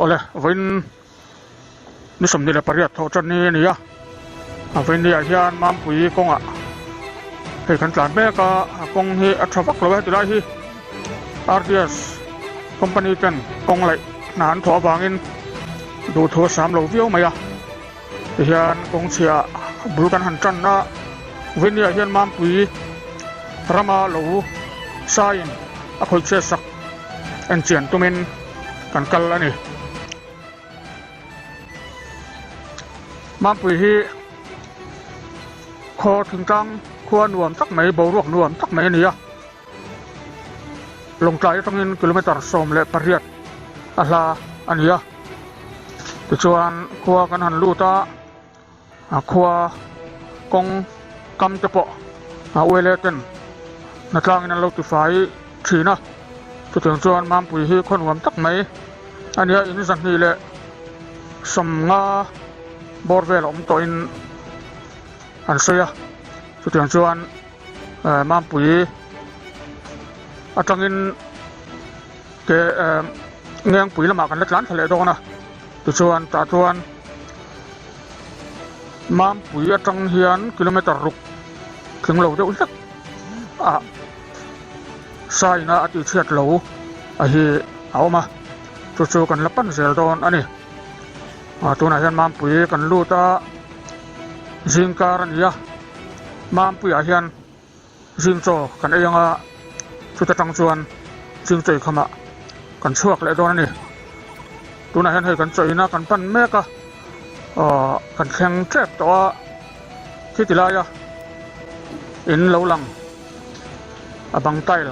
ole vin ni som ni le pariat tho chan ni ni ya vin ni hian mam pui konga he kan tlan me ka kong hi a thavak lo ti lai hi RDS company kan kong lai nan tho bangin du tho sam lo viau maya hian kong chia bul kan han chan na vin ni hian mam pui rama lo sain a khoi che sak en chian tumin kan kal ani mam pui hi kho thing tang khua nuam tak mai bo ruak nuam tak mai ni a long tlai tangin kilometer som le pariat a hla ani a ti chuan khua kan han lu ta khua kong kam te po a wele ten na tlangin an lo ti fai thina chu teng chuan mam pui hi khon nuam tak mai ania in zan hi le som nga borvel om to in an soya chu teng chuan mam pui atangin ke ngang pui lama kan latlan thale do na tu chuan ta chuan mam pui atang hian kilometer ruk thing lo de ultak a sai na ati thiat lo a hi awma chu chu kan lapan zel don ani tuna hian mam pui kan lu ta jingkar ania mam pui a hian jingcho kan eyanga chu ta tang chuan jingchoi khama kan chuak le don ani tuna hian hei kan choina kan pan meka kan thleng trep to a khitilaya in lo lang abang tail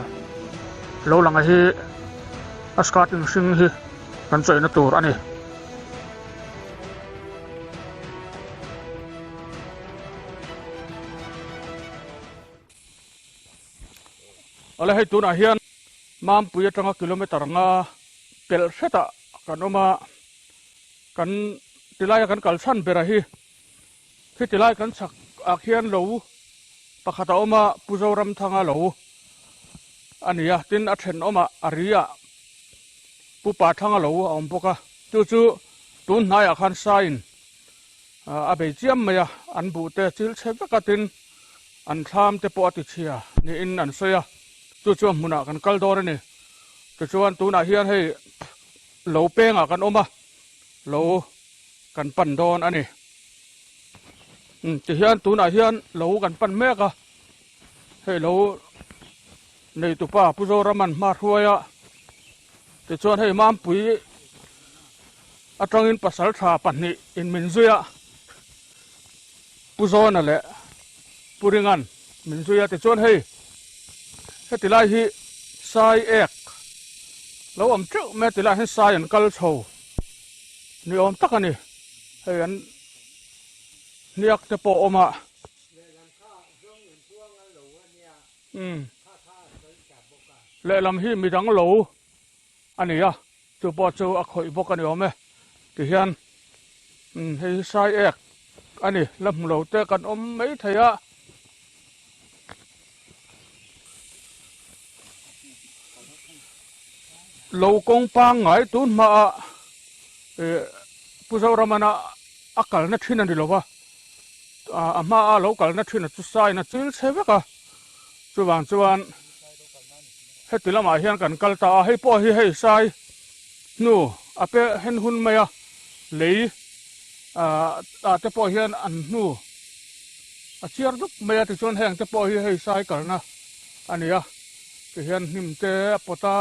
lo lang a hi askating sing hi kan choina tur ani ala hei tuna hian mam pui atanga kilometer nga pel seta kan oma kan tilai kan kalsan bera hi tilai kan sak akhian lo pakhata oma puzoram thanga lo ania tin a then oma aria pupa thanga lo om poka chu chu tun naya khan sain a be chiam maya an bu te chil chhevakatin an tham te po ati chia ni in an soya chu chu muna kan kal dor ni chu chuan tuna hian hei lo penga kan oma lo kan pan don ani ti hian tuna hian lo kan pan meka hei lo nei tu pa puzoraman ma hruaya ti chuan hei mam pui atangin pasal tha panni in minzuya puzona le puringan minzuya ti chuan hei tilai hi sai ek lo om chu me tilai hi sai an kal tho ni om takani hei an niak te po oma le lam hi mi dang lo ani ya chu po chu a khoi bok ani ome ti hian hei sai ek ani lam lo te kan om mai thaya lo kong pang ngai tun ma puzoramana akal na thina ni lowa ama a lo kal na thina chu sai na chil chheveka chuan hetilama hian kan kalta hei po hi hei sai nu ape hen hun maya lei te po hian an nu a chiar duk maya ti chuan heng te po hi hei sai kalna ania ti hian hnim te pota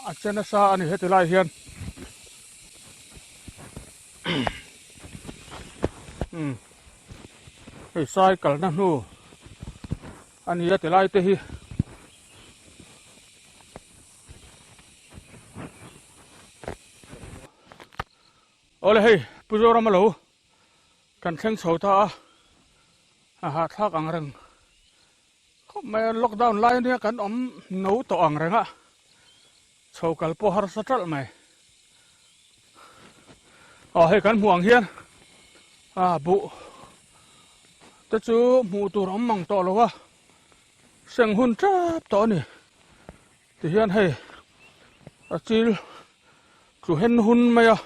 a chena sa ani hetilai hian hei sai kalna nu ani hetilai te hi ole hei puzoram lo kan thleng chho ta ha thak ang reng khop mai lockdown lai ne kan om no to ang renga chhokal po har satal mai hei kan muang hian bu te chu mu tur om mang to lo wa seng hun trap to ni ti hian hei achil กูเห็นหุ่นไหมอ่ะ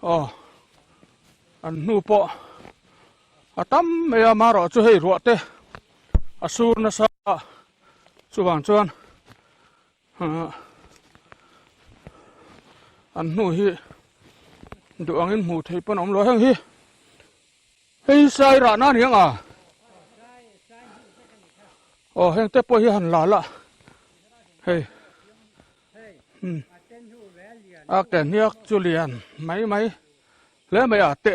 อ๋ออันนู้ปะอาตั้มไม่ยามารอจะให้รวดเตะอาสูรนะซะสุวรรณชวนอันนู้ฮีดูอังอินหมูที่ปนอมลอยแห่งฮีให้ใส่ร้านนั้นยังอ่ะโอ้แห่งเตะปอยหันหลาละเฮ้ยอาแกเนียกจุเลียนไม่แล้วไม่อาเตะ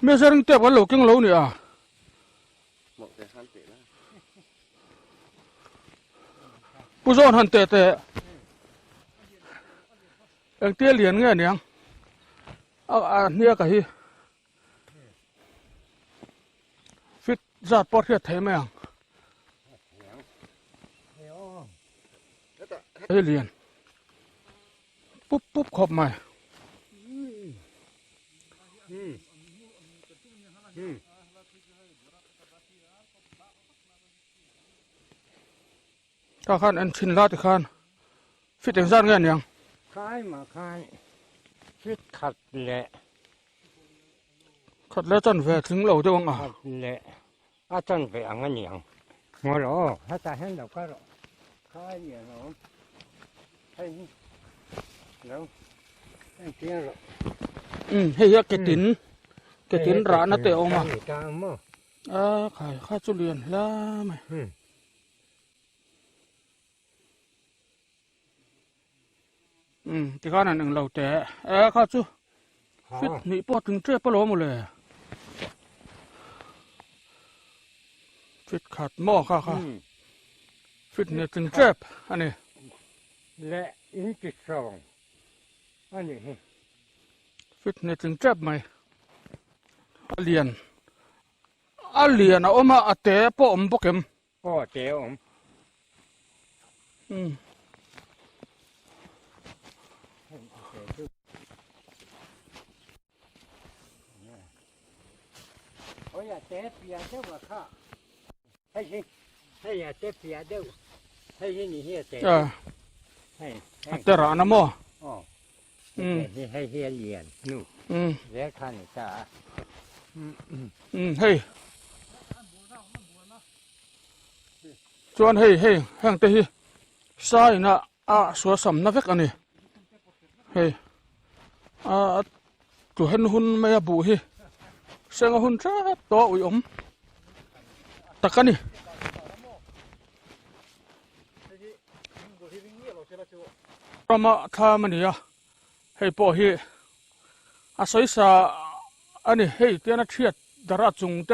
ไม่ใช่เรื่องเตะวันโลกิ้งโลนี่อ่ะผู้ชนหันเตะเอ็งเตะเหรียญเงี้ยเนี่ยเนี่ยกะฮีฟิตจัดปอดเทียเทมั้ยเฮ้ยเหรียญปุ๊บขอบไหมถ้าขันอันชินลาติขันฟิตอย่างสั้นเงี้ยยังคายมาคายฟิตขัดแหละขัดแล้วจนแหวถึงเราจะวังอ่ะขัดแหละอาจารย์ไปอังกันยังหัวเราถ้าจะเห็นเราก็คายเนี่ยเราให้แล้วให้เที่ยงเราเฮียเกตินร้านนั่นเตะออกมาขายข้าวจุเรียนแล้วไหมที่ข้านั่นหนึ่งเราแต่ข้าวจุฟิตนี่ปอดถึงเจ็บปะโลหมดเลยฟิตขาดหม้อค่ะฟิตเนี่ยถึงเจ็บอันนี้และอินจิสองอันนี้ฟิตเนี่ยถึงเจ็บไหมเรียนเอามาเตะปอมปกเข็มเตะอย่าเตะเปียเด้อว่าค่ะให้อย่าเตะเปียเด้อให้นี่เฮียเตะให้เตะร้านน้ำมั่วให้เฮียเรียนนู่แล้วคันจะเฮ้ยชวนเฮ้ยแห่งเตะใส่นะสวนสำนักอันนี้เฮ้ยตัวเห็นหุ่นไม่บุเฮ้ยเสียงหุ่นจ้าตัวอุ้ยตะกันนี่ประมาทามันนี่ให้ปอเฮอาศัยสาอันนี้ให้เตียนเทียดดาราจุงเต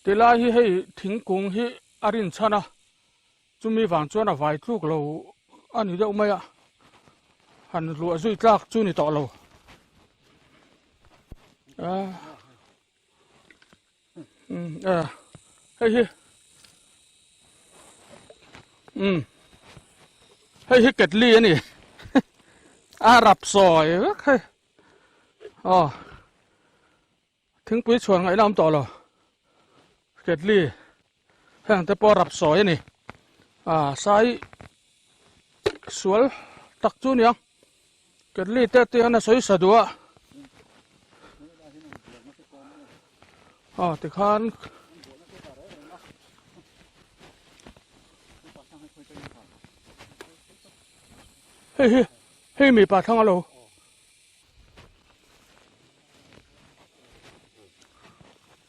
เตลาให้ทิ้งกงให้อารินชนะจุมีฝังจวนไว้ทุกเราอันนี้เดี๋ยวไม่หันรัวจุยจักจุนี่ต่อเราเฮ้ยให้เกิดลี่นี่อาหรับซอยเฮ้ยถึงปุ้ยชวนไงน้ำต่อเราเกิดลี่แห่งแต่ปอรับซอยนี่ใส่สวนตักจุนยังเกิดลี่เตะนะสวยสะดวกติขันเฮ้ยมีปลาทั้งอะไร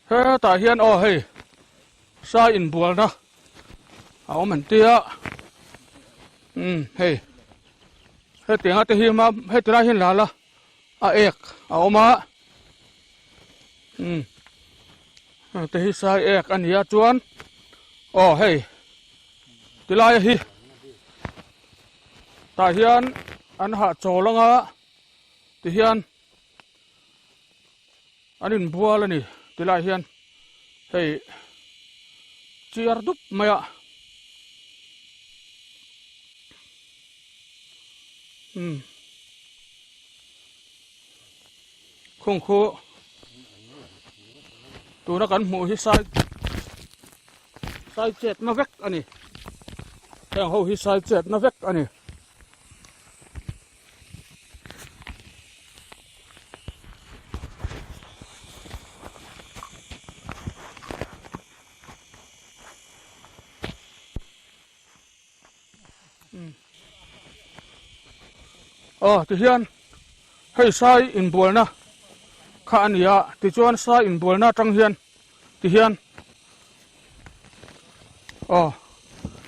เฮ้ยตาเฮียนเฮ้ยซาอินบัวนะเอาเหมือนเตี้ยเฮ้ยเตียงเฮียมาให้ตราเฮียนหลาละเอกเอามาแต่ฮิสายเอกอันนี้จวนเฮ้ยติลายฮิตาเฮียนอันหาโจลงติเฮียนอันนี้บัวแล้วนี่ติลายเฮียนเฮ้ยเจียร์ดุบมาคงคู่ตัวนักการหมูที่ใส่เจ็ดมาเวกอันนี้แทงเขาที่ใส่เจ็ดมาเวกอันนี้ ti hian hei sai in bol na kha ania ti chuan sai in bol na tang hian ti hian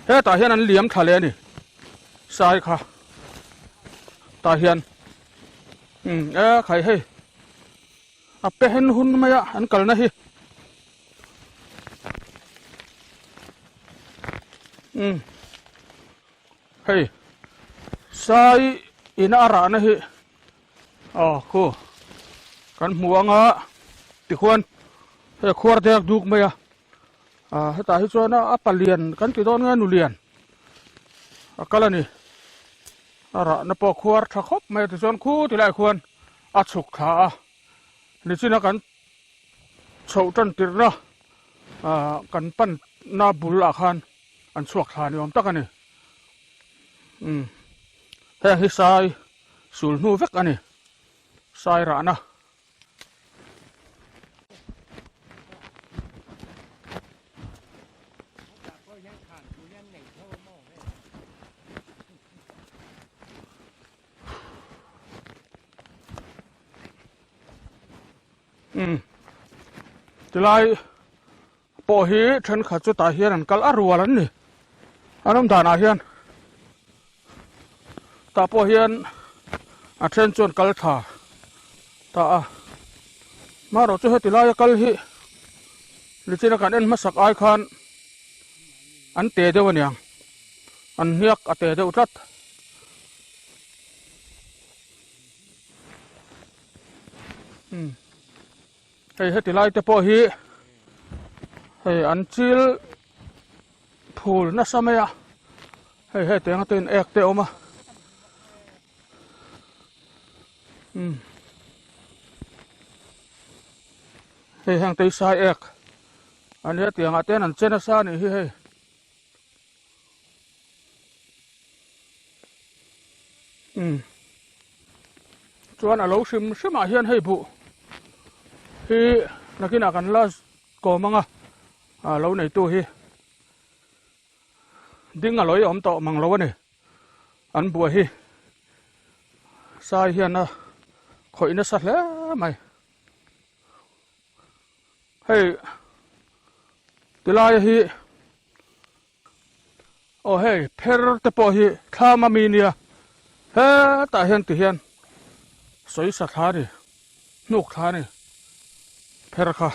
he ta hian an liam thale ni sai kha ta hian khai hei a pe hen hun maya an kal na hi hei sai in ara na hi khu kan muanga ti khuan he khwar dek duk maya heta hi chuan a palian kan ti don nga nu lian akalani ara na po khwar tha khop mai ti chuan khu ti lai khuan a chuk kha ni china kan chho tan tir na kan pan na bul a khan an chuak thla ni om tak ani he hi sai sul nu vek ani sai ra na ti lai po hi then kha chu ta hian an kal arwal an ni anom dana hian ta po hian a then chuan kal tha ta ma ro chu he ti lai kal hi li china kan en masak ai khan an te de waniang an hiak a te de utrat hei he ti lai te po hi hei an chil phul na samaya hei teng ten ek te oma hei hang te sai ek an he tiang a ten an chena sa ni hi hei chuan a lo sim sima hian hei bu hi nakina kan la ko manga lo nei tu hi ding a loi om to mang lo ani an bua hi sai hian na khoi na sa hle mai hei tilai hi hei pher te po hi thama mi nia he ta hian ti hian soi sa tha ni nuk tha ni pher kha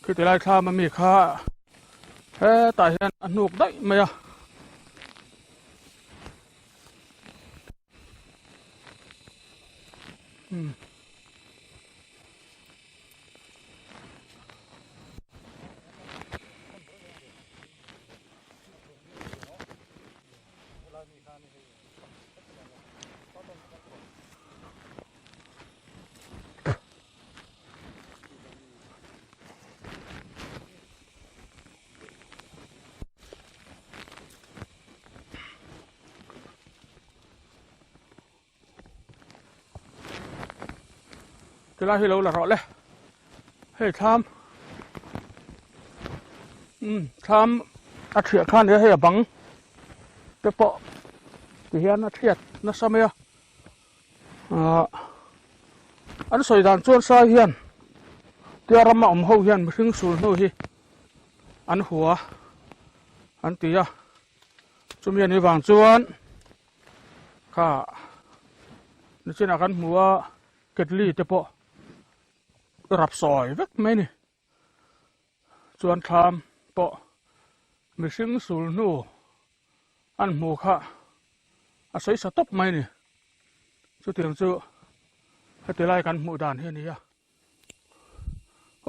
khi ti lai thama mi kha he ta hian an nuk dai maya ti lai hi lo la ro le hei tham a thia khan ne hei bang te po ti hian a thiat na samaya an soi dan chuan sa hian tia rama om ho hian mihring sul no hi an huwa an tia chumi ani wang chuan kha ni china kan hmuwa ketli te po rap soi vek mai ni chuan tham po mihring sul nu an hmu kha a sei sa top mai ni chu tiang chu heti lai kan hmu dan hi ni ya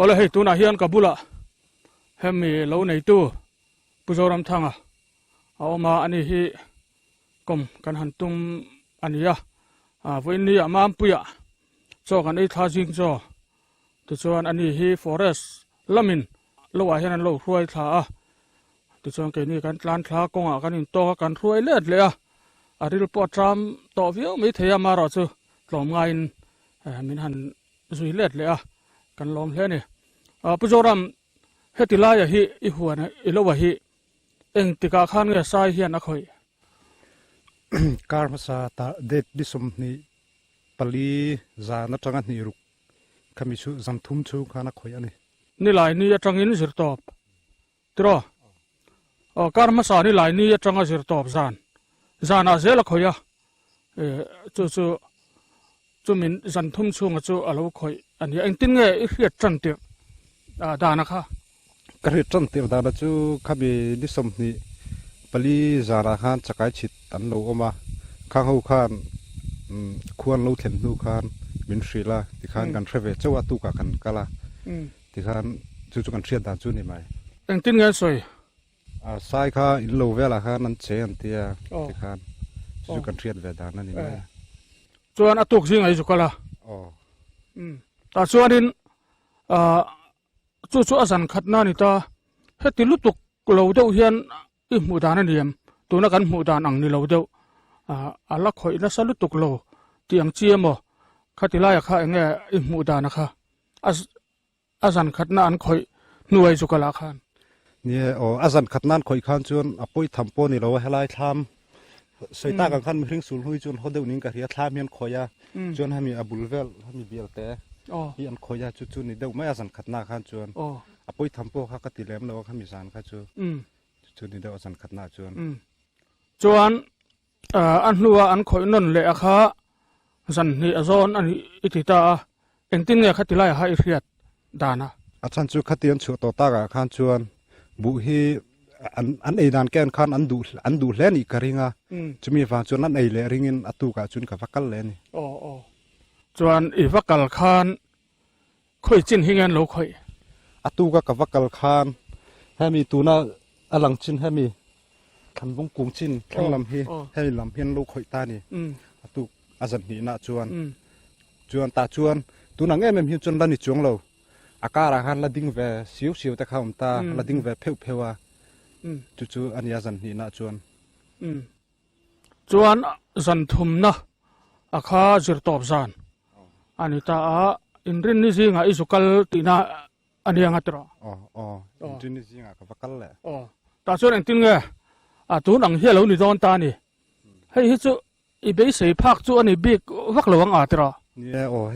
ola hei tuna hian kabula hemi lo nei tu puzoram thanga awma ani hi kom kan han tum ania voin ni amam puya cho kan ei tha jing cho ti chuan ani hi forest lamin lo a hian an lo hruai thla a ti chuan ke ni kan tlan thla konga kan in to kan hruai let le a aril po tram to viu mi theya ma ro chu tlom nga in min han zui let le a kan lom hle ni puzoram hetilaya hi i huana i lo wa hi eng tika khan nge sai hian a khoi kar masa ta det disum ni pali za na changan ni ruk kami chu zamthum chu khana khoya ni ni lai ni atangin zir top tro kar ma sa ni lai ni atanga zir top zan a zela khoya chu min zan thum chunga chu alo khoi ani ang tin nge i hriat chan ti dana kha kari chan tir da na chu kami disum ni pali za ra khan chakai chit an lo oma khang ho khan khuan lo thlen nu khan min shrila ti khan kan threwe chawa tu ka kan kala ti khan chu kan thriat da chu ni mai ang tin nge soi sai kha in lo vela khan an che an tia ti khan chu kan thriat ve da na ni mai chuan atuk jing ai zukala ta chuanin chu azan khatna ni ta heti lutuk lo deuh hian i hmu dan aniam tuna kan hmu dan ang ni lo deuh ala khoi na sa lutuk lo tiang chiamo khatilaya kha enge i hmu dan kha azan khatna an khoi nuai zukala khan ni azan khatnan khoi khan chuan apoi thampo ni lo helai tham soita kan khan mihring sul hui chun hodeu ning ka ria thlam hian khoya chuan hami abulvel hami bialte hi an khoya chu ni deuh mai azan khatna khan chuan apoi thampo kha ka tilem lo khami zan kha chu ni deuh azan khatna chuan an hnuwa an khoi non le akha zan ni azon ani itita engtin nge khatilai ha i hriat dana achan chu khatian chu to ta ga khan chuan bu hi an ei dan ken khan an du hle ni karinga chumi wa chuan an ei le ringin atu ka chun ka vakal le ni chuan i vakal khan khoi chin hingan lo khoi atu ka vakal khan hemi tuna alang chin hemi than bung kung chin thanglam hi hemi lam hian lo khoi ta ni atu azan ni na chuan ta chuan tuna nge mem hi chuan la ni chuang lo akara han la ding ve siu ta kham ta la ding ve pheu chu ani azan ni na chuan zan thum na akha zir top zan ani ta in rin ni zinga isukal tina ani anga tra tin ni zinga ka vakal le ta chuan ang tin nge tun ang hialo ni don ta ni hei hi chu i be sei phak chu ani bik vak lawang a tra ni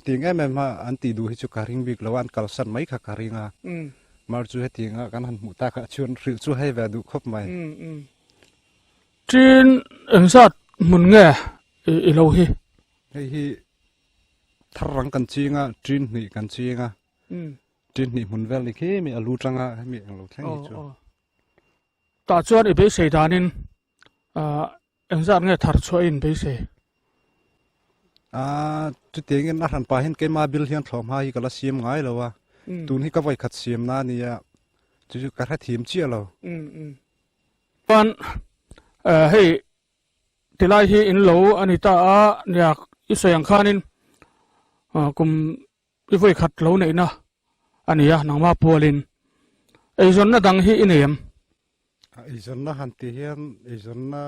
ting em ma an ti du hi chu karing bik lawan kal san mai kha karinga mar chu hetinga kan han muta ka chuan ri chu hei ve du khop mai tin engsat mun nge i lo hi hei hi tharang kan chinga trin ni kan chinga trin ni mun vel ni khi mi alu tanga mi ang lo thleng ni chu ta chuan i be sei danin engsat nge thar chuain be sei chu tengin na ran pa hin ke ma bil hian thlom ha hi kala siam ngai lowa tun hi ka vai khat siam na ni ya chu ka tha thim chi lo pan hei tilai hi in lo ani ta nyak i soyang khanin kum i voi khat lo nei na ani ya nangma polin ei zon na dang hi inem ei zon na han ti hian ei zon na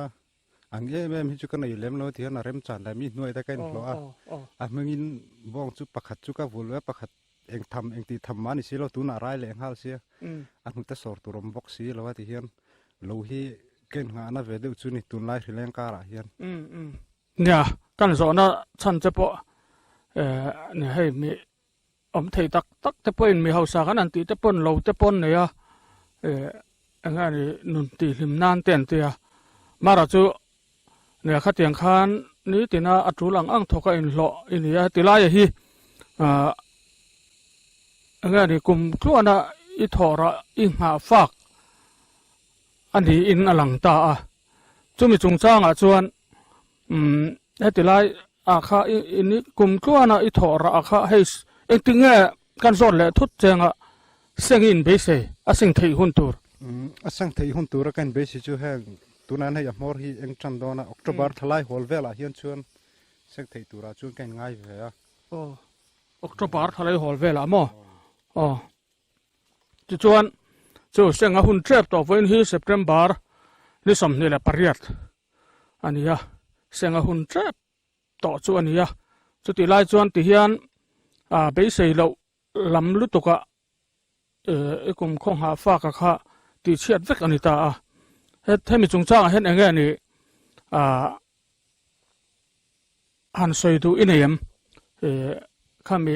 ang em hi chu kan ei lem lo ti hian rem chan la mi nuai ta kain lo a mengin bong chu pakhat chu ka vul we pakhat eng ti tham mani si lo tu na rai le hal sia anu ta sor tu rom box si lo ti hian lo hi ken nga na ve de chu ni tun lai rileng ka ra hian nya kan zo na chan che po ne hei mi om thei tak te poin mi hausa kan an ti te pon lo te pon ne ya anga ni nun ti hlim nan ten ti ya mara chu ne khatiang khan ni tina atulang ang thoka in lo in ya tilai hi anga ni kum kluana i thora i nga fak ani in alang ta chumi chungchanga chuan hetilai akha ini kum kluana i thora akha heis engtinge kan zon le thut chenga sengin be se asing thei hun tur asang thei hun tur kan be si chu hang tunan hei amor hi eng chan dona october thalai hol vela hian chuan seng thei tura chu kan ngai ve a october thalai hol vela mo chu chuan chu senga hun trap to voin hi september ni som ni la pariat ania senga hun trap to chu ania chu ti lai chuan ti hian be sei lo lam lu tuka kum khong ha fa ka kha ti chiat vek ani ta het hemi chungchang hen enge ni หันสวยดูอินเนียมข้ามี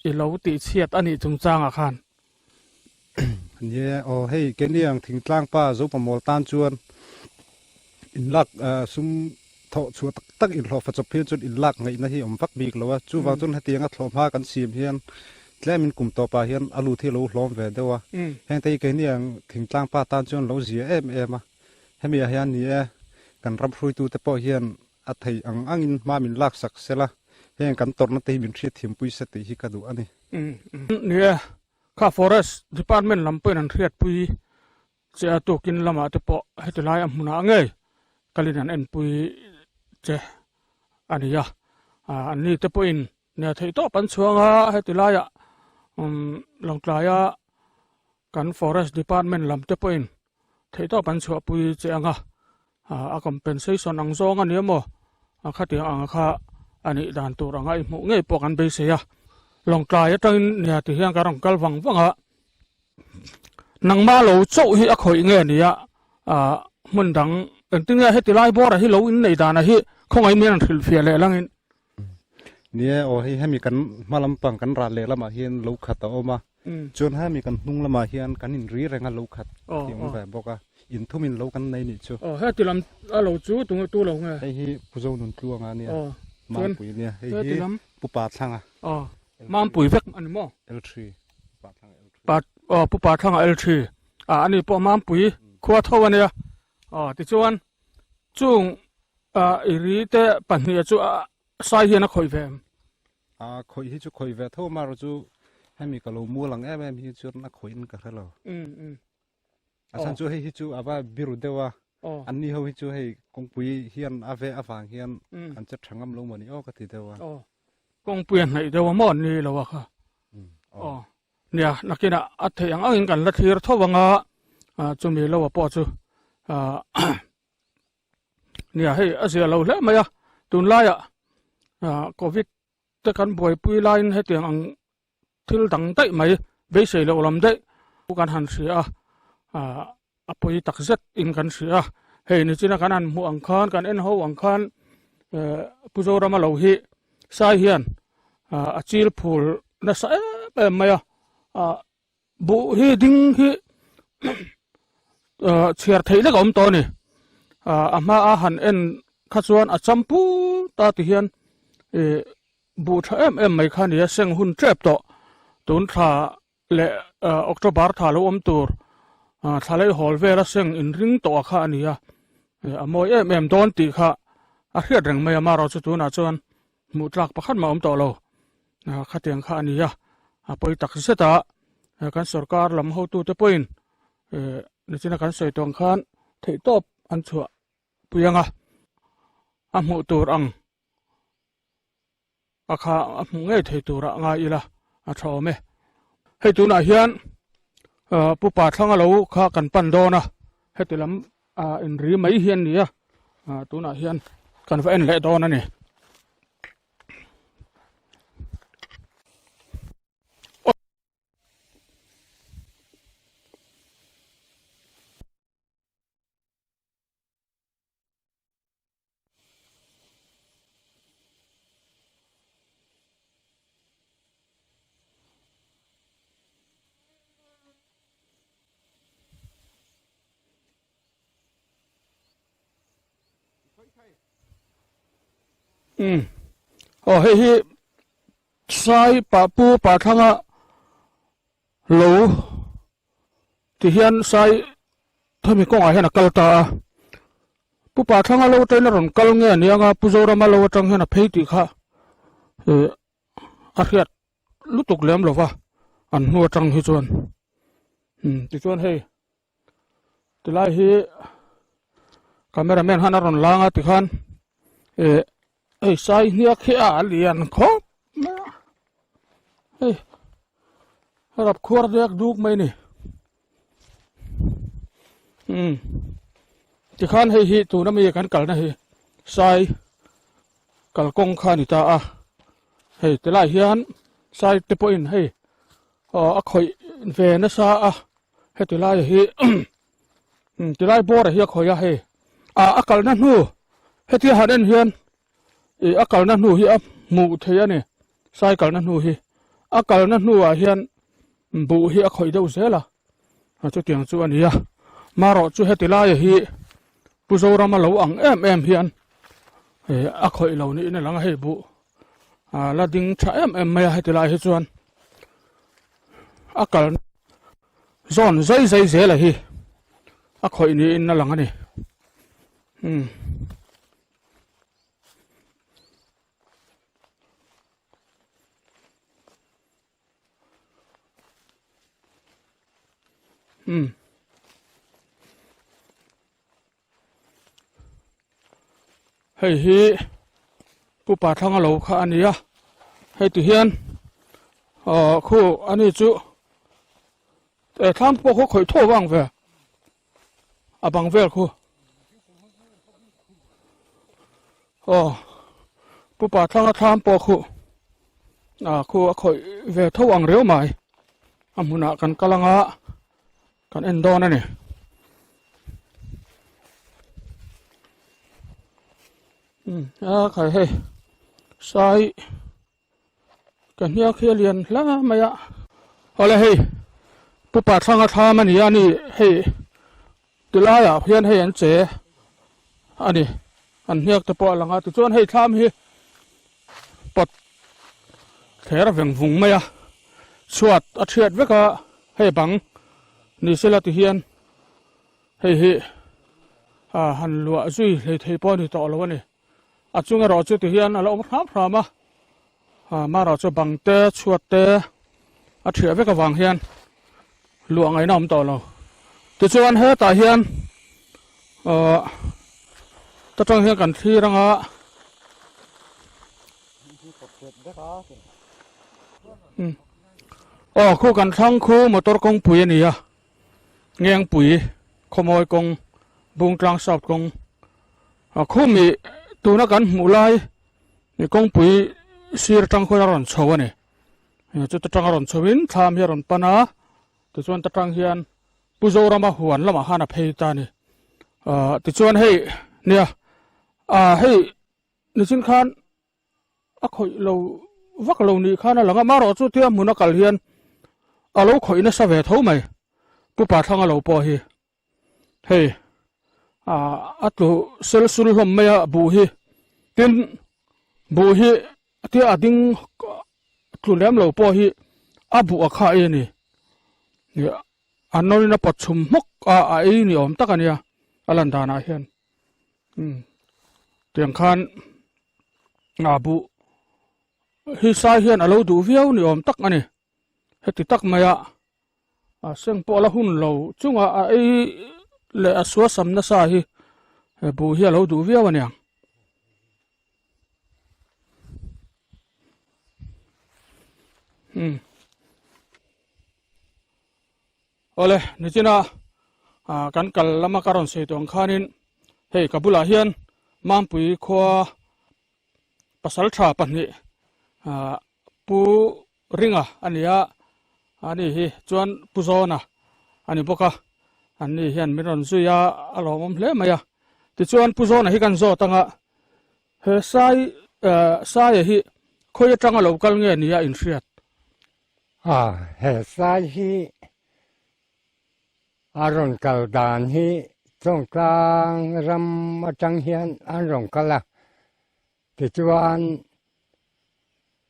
อีเหลาติเชียดอันนี้จงจางอาคาร เนี่ยโอ้ให้เกณฑ์ยังถึงกลางป่ารูปมอลตันจวนอินลักซุ่มทอชัวตักอินหลอฟัดจบเพียนจนอินลักไงนะที่อมฟักบีกแล้วว่าจู่วางจนให้เตียงอัดหลอมพากันซีมเฮียนแล้วมันกลุ่มต่อไปเฮียนอาลูที่เราหลอมแหวนเดียวว่าแห่งที่เกณฑ์ยังถึงกลางป่าตันจวนเราเสียมาให้มีเฮียนนี่กันรับรู้ตัวแต่พอเฮียนอัฐิอังอินมามินลักสักเสละแห่งกันตอนนั้นที่บินเชียทีมปุยสติฮิกาดูอันนี้เนี่ยข้า forest department ลำเป็นอันเรียดปุยเจ้าตัวกินลำมาแต่พอให้ตัวลายมุนาเงยกลินันเอ็นปุยเจ้าอันนี้อันนี้แต่พออินเนี่ยที่ตัวปันช่วงให้ตัวลายลงกลายกัน forest department ลำแต่พออินที่ตัวปันช่วงปุยเจ้าcompensation อังซองอันนี้มั้งข้าเตียงข้าอันนี้ด่านตัวรังไอ้หมูเงยปกันไปเสียลองกลายจังเนี่ยที่เฮียงการังกัลวังนังมาโลโจ้ที่ข่อยเงี้ยเนี่ยมันดังตึงเนี่ยให้ติไล่บ่อที่โลอินในด่านที่คงไอ้เมียนถิลเฟียเลยลังอินเนี่ยโอ้ให้มีกันมาลำปังกันรัดเลยละมาเฮียนลูกขัดต่อมาจนให้มีกันนุ่งละมาเฮียนกันอินรีแรงกันลูกขัดที่มันแบบบอกว่าอินทุ่มินลูกกันในนี่ชัวให้ติลำโลจูตัวเราไงให้ผู้เจ้าหนุนตัวงานเนี่ยมาปุ๋ยเนี่ยให้ผู้ปาดทางมาปุ๋ยเฟกอันนี้มั้ง L3 ปาดทาง L3 ปาดผู้ปาดทาง L3 อันนี้พอมาปุ๋ยขวดเท่าวันเนี่ยที่ชวนจุงอีรีเตปันเนี่ยจู่สายเฮียนข่อยแวมข่อยที่จู่ข่อยแวมเท่ามาเราจู่ให้มีกะโลมัวหลังมีจู่นักข่อยนั่นก็แล้วสันจู่ให้จู่ว่าบิรุเดว่าอันนี้เขาให้จู่ให้กงปุ๋ยเฮียนอาฟางเฮียนอันจะช่างกำลงมันนี่ก็ติดเดียวกงเปลี่ยนให้เดี๋ยวมอนนี่แล้ววะค่ะเนี่ยนักกินอัฐยังเอาเงินกันละทีละทวังจะมีแล้วว่าพอจูเนี่ยให้อาเซียเราเละไหมตุนไล่โควิดแต่กันป่วยปุยไล่ให้เตียงอังทิลดังได้ไหมเบสเลยเราลำได้ผู้การหันเสียปุยตักเซตอินกันเสียเฮ้ยนี่จีน่ากันอันหัวอังคารกันเอ็นหัวอังคารผู้โจรามาเราฮีสายเฮียนจิลพูลนั่นสายเป็นไหมบุฮีดิ้งฮีเชียร์ไทยนี่ก็อมตัวนี่มาอาหารเอ็นข้าส่วนจัมพูตาที่เฮียนบุตรไม่ขันเนี่ยเสียงหุ่นเจ็บต่อตุนท่าเละออกจากบาร์ท่าเราอมตัวท่าเลยฮอลเวร์เสียงอินริงต่อข้านี่มวยโดนตีข้าเฮียดึงไม่มาเราจะตัวน่าจวนมุดรักประคันมาอมต่อเราข้าเตียงข้านี่ไปตักเสตาการสกัดลำหัวตัวจะเป็นนี่จีน่ากันใส่ตรงขันที่ตบอันชัวปุยังมุตัวรังข้ามุงเงยที่ตัวรังอีละชอบไหมให้ตัวน่าเฮียนผู้ป่าทั้งเราข้ากันปั่นโดนะให้ตัวลำอินรีไม่เฮียนนี่ตัวน่าเฮียนกันไฟเอ็นเละโดนั่นนี่เฮ้ยสายป่าปูป่าทั้งโลที่เฮียนสายถ้ามีกองอะไรนักกัลตาปูป่าทั้งโลเต้นรอนกัลเงี้ยเนี่ยผู้โจรมาโลจังเห็นเพย์ติค่ะอาเฮียลุตุกเลี้ยมหรอวะอันหัวจังฮิจวนที่จวนเฮ้ยที่ไล่เฮ้คาเมราแมนฮันนารอนลางติขันไอ้สายเนี่ยแค่เลียนครบเฮ้ยรับขวดเด็กดูกไหมนี่ที่ขันให้ฮิตัวนั้นมีกันกัลนะเฮ้ยสายกัลกงขานิตาเฮ้ยแต่ละเฮียนสายเตปอินเฮ้ยคอยเวนัสเฮ้ยแต่ละเฮ้ยแต่ละบัวเฮ้ยคอยเฮ้ยกัลนั่นหูเฮ้ยที่หันเฮียน akal na nu hi a mu thei ani cycle na nu hi akal na nu a hian bu hi a khoi deuh zela chu tiang chu ania maro chu hetilai hi puzorama lo ang em hian a khoi lo ni na langa hei bu la ding tha em mai hetilai hi chuan akal zon zai zela hi a khoi ni in na langa ni hei hi pupa thang alo kha ania hei ti hian khu ani chu tham po khu khoi tho wang ve abang vel khu pupa thang tham po khu khu khoi ve tho wang reu mai amuna kan kalanga kan endon ani khai hei sai kan hiya khialian la maya ole hei pupa thanga thama ni ani hei tilaya hian hei an che ani an hiak te po langa tu chuan hei tham hi pot thera veng vung maya chuat a thiat veka hei bang ni sela ti hian hei hi han lua zui hei thei po ni to lo ani a chunga ro chu ti hian alo phram ma ro chu bang te chuat te a thia veka wang hian luang ai nom to lo ti chuan he ta hian ta tang hian kan thi ranga khu kan thang khu motor kong pui ani a ngeng pui khomoi kong bung tlang sap kong khu mi tuna kan mulai ni kong pui sir tang khona ron chhawane chu ta tang ron chhawin tham hi ron pana ti chuan ta tang hian puzorama huan lama hana phei ta ni ti chuan hei nia hei ni chin khan a khoi lo vak lo ni khan langa maro chu tia muna kal hian alo khoi na sa ve tho mai pupa thanga lo po hi hei atu sel sul hlom maya bu hi tin bu hi ti ading tlulem lo po hi abu akha e ni anol na pachum mok ai ni om takania alan dana hian tiang khan abu hi sai hian alo du viau ni om tak ani heti tak maya seng po la hun lo chunga ai le aswa samna sa hi bu hi alo du viau ani ole nichina kan kal lama karon se tong khanin hei kabula hian mampui khwa pasal tha pani pu ringa ania ani hi chuan puzona ani boka ani hian miron zuya alomom hle maya ti chuan puzona hi kan zo tanga he sai hi khoi tanga local nge nia in riat he sai hi aron kal dan hi chong klang ram atang hian an rong kala ti chuan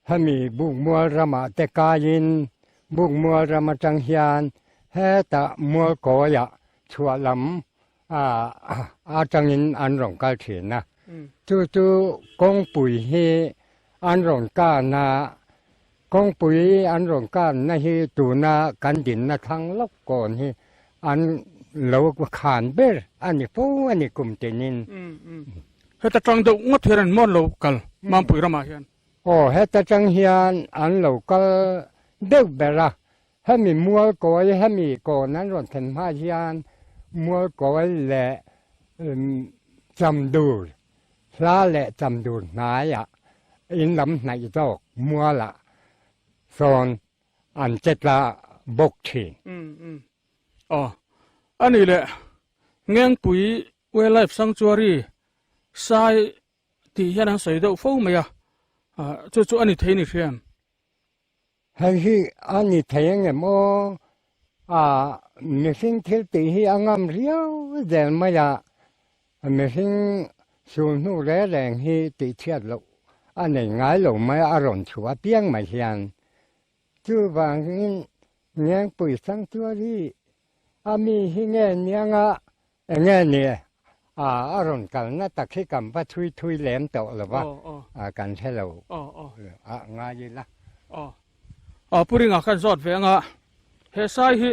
hami buk mual rama te kain buk mual rama tang hian he ta mual ko ya chua lam atangin an rong kal thin na chu kong pui hi an rong ka na kong pui an rong ka na hi tu na kan din na thang lok kon hi an lo khan ber ani pu ani kum tenin heta tang do ngot heran mon local mampui rama hian heta tang hian an local deu bera hemi mual koi hemi ko nan ron then ma hian mual koi le chamdur la le chamdur na ya in lam nai dok muala son an chetla bok thin ani le ngeng pui wildlife sanctuary sai ตีเฮียนังใส่เดาฟูไม่อะจู่อันนี้เทนี่เชียม ให้ที่อันนี้เทียงเงี้ยโมมีสิ่งที่ตีที่อังกฤษเรียวเดินมาอย่ามีสิ่งสูงนู่นแรงที่ตีเทียดลูกอันนี้ง่ายลงไม่อารมณ์ชัวเปี้ยงไม่เฮียนจู่บางทีเงี้ยปุ๋ยสังตัวที่มีที่เงี้ยเนี่ยเนี่ยอารมณ์กันน่าตักที่กันว่าทุยแหลมโตหรือว่ากันใช่เราง่ายละผู้ริงกันสอดเวงเฮไซฮิ